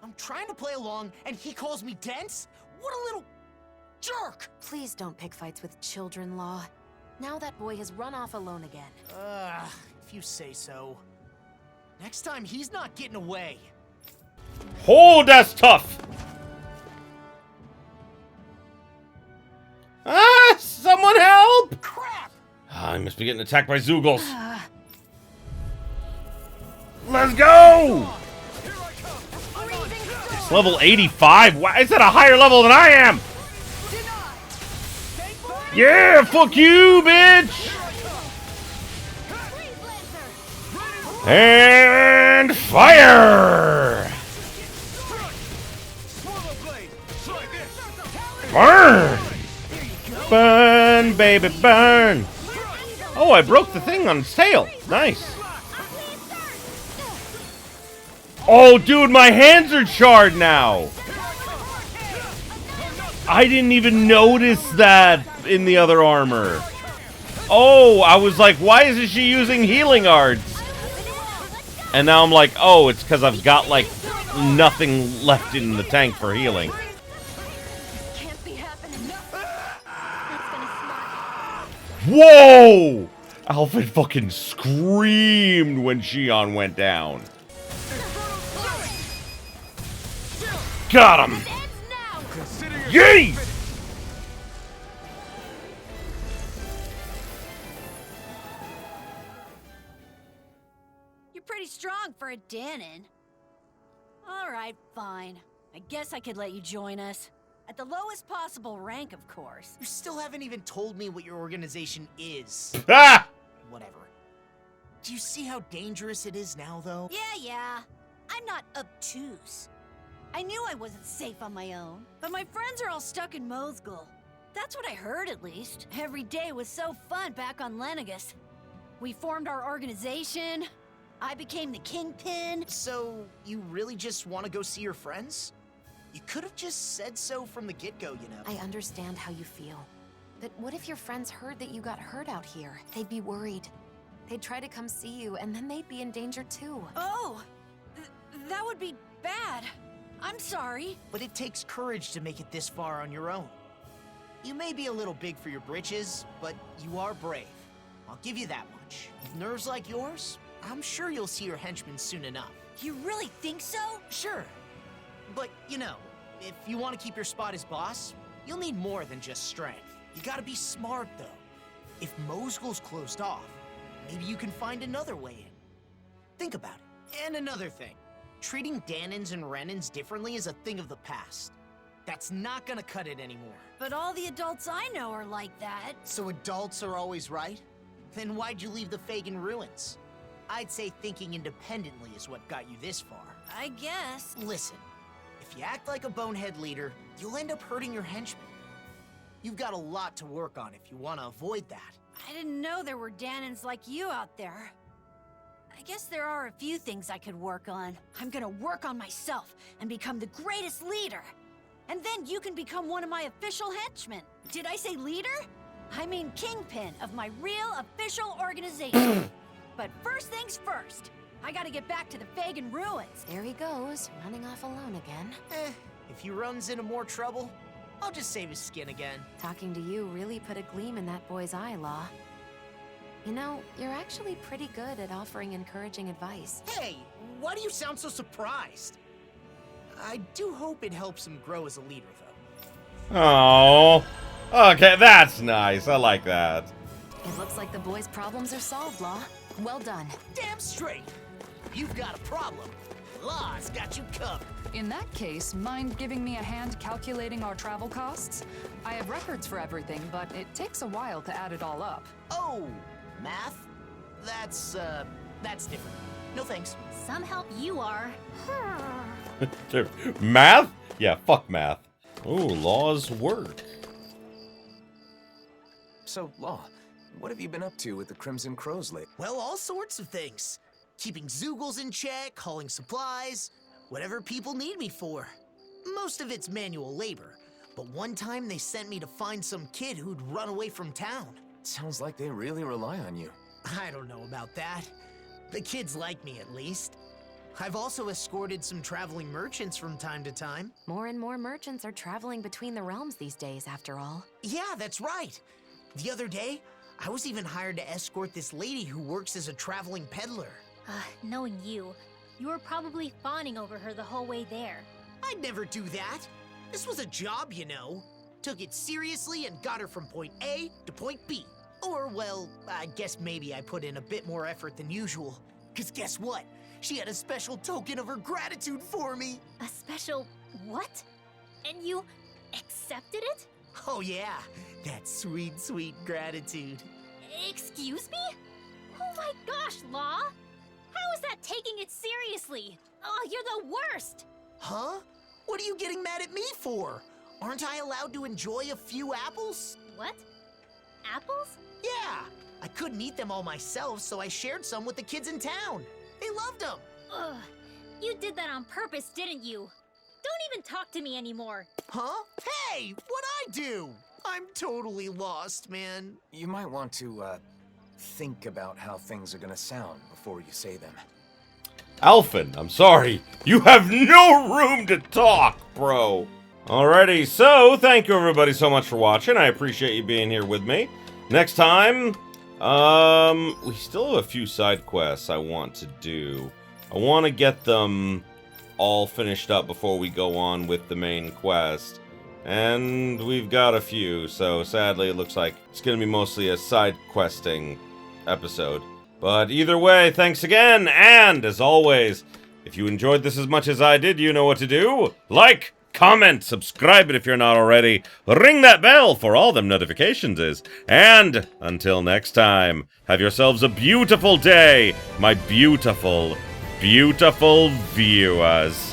I'm trying to play along, and he calls me dense? What a little... jerk! Please don't pick fights with children, Law. Now that boy has run off alone again. If you say so. Next time, he's not getting away. Oh, that's tough. Ah, someone help! Crap! I must be getting attacked by Zoogles. Let's go! It's level 85. Why is that a higher level than I am? Yeah, fuck you, bitch! And fire! Burn! Burn, baby, burn! Oh, I broke the thing on its tail. Nice. Oh, dude, my hands are charred now. I didn't even notice that in the other armor. Oh, I was like, why isn't she using healing arts? And now I'm like, oh, it's because I've got, like, nothing left in the tank for healing. Whoa! Alphen fucking screamed when Shion went down. Got him! Yee! You're pretty strong for a Danon. Alright, fine. I guess I could let you join us. At the lowest possible rank, of course. You still haven't even told me what your organization is. Ah! Whatever. Do you see how dangerous it is now, though? Yeah. I'm not obtuse. I knew I wasn't safe on my own, but my friends are all stuck in Mosgul. That's what I heard, at least. Every day was so fun back on Lenegus. We formed our organization. I became the kingpin. So, you really just want to go see your friends? You could have just said so from the get-go, you know. I understand how you feel. But what if your friends heard that you got hurt out here? They'd be worried. They'd try to come see you, and then they'd be in danger too. Oh! That would be bad. I'm sorry. But it takes courage to make it this far on your own. You may be a little big for your britches, but you are brave. I'll give you that much. With nerves like yours, I'm sure you'll see your henchmen soon enough. You really think so? Sure. But, you know, if you want to keep your spot as boss, you'll need more than just strength. You gotta be smart, though. If Mosgul's closed off, maybe you can find another way in. Think about it. And another thing. Treating Danons and Renans differently is a thing of the past. That's not gonna cut it anymore. But all the adults I know are like that. So adults are always right? Then why'd you leave the Fagin ruins? I'd say thinking independently is what got you this far. I guess. Listen, if you act like a bonehead leader, you'll end up hurting your henchmen. You've got a lot to work on if you want to avoid that. I didn't know there were Danons like you out there. I guess there are a few things I could work on. I'm gonna work on myself and become the greatest leader. And then you can become one of my official henchmen. Did I say leader? I mean kingpin of my real official organization. But first things first, I gotta get back to the Fagin ruins. There he goes, running off alone again. If he runs into more trouble, I'll just save his skin again. Talking to you really put a gleam in that boy's eye, Law. You know, you're actually pretty good at offering encouraging advice. Hey, why do you sound so surprised? I do hope it helps him grow as a leader, though. Oh, okay, that's nice. I like that. It looks like the boys' problems are solved, Law. Well done. Damn straight! You've got a problem. Law's got you covered. In that case, mind giving me a hand calculating our travel costs? I have records for everything, but it takes a while to add it all up. Oh, math? That's different. No thanks. Some help you are. Math? Yeah, fuck math. Ooh, Law's work. So, Law, what have you been up to with the Crimson Crows lately? Well, all sorts of things. Keeping Zoogles in check, hauling supplies, whatever people need me for. Most of it's manual labor, but one time they sent me to find some kid who'd run away from town. Sounds like they really rely on you. I don't know about that. The kids like me, at least. I've also escorted some traveling merchants from time to time. More and more merchants are traveling between the realms these days, after all. Yeah, that's right. The other day, I was even hired to escort this lady who works as a traveling peddler. Knowing you, you were probably fawning over her the whole way there. I'd never do that. This was a job, you know. Took it seriously and got her from point A to point B. Or, well, I guess maybe I put in a bit more effort than usual. 'Cause guess what? She had a special token of her gratitude for me. A special what? And you accepted it? Oh yeah, that sweet, sweet gratitude. Excuse me? Oh my gosh, Law! How is that taking it seriously? Oh, you're the worst! Huh? What are you getting mad at me for? Aren't I allowed to enjoy a few apples? What? Apples? Yeah, I couldn't eat them all myself, so I shared some with the kids in town. They loved them. Ugh, you did that on purpose, didn't you? Don't even talk to me anymore. Huh? Hey, what'd I do? I'm totally lost, man. You might want to, think about how things are gonna sound before you say them. Alphen, I'm sorry. You have no room to talk, bro. Alrighty, so thank you everybody so much for watching. I appreciate you being here with me. Next time, we still have a few side quests I want to do. I want to get them all finished up before we go on with the main quest. And we've got a few, so sadly it looks like it's going to be mostly a side questing episode. But either way, thanks again, and as always, if you enjoyed this as much as I did, you know what to do. Like, comment, subscribe it if you're not already, ring that bell for all them notifications is, and until next time, have yourselves a beautiful day, my beautiful, beautiful viewers.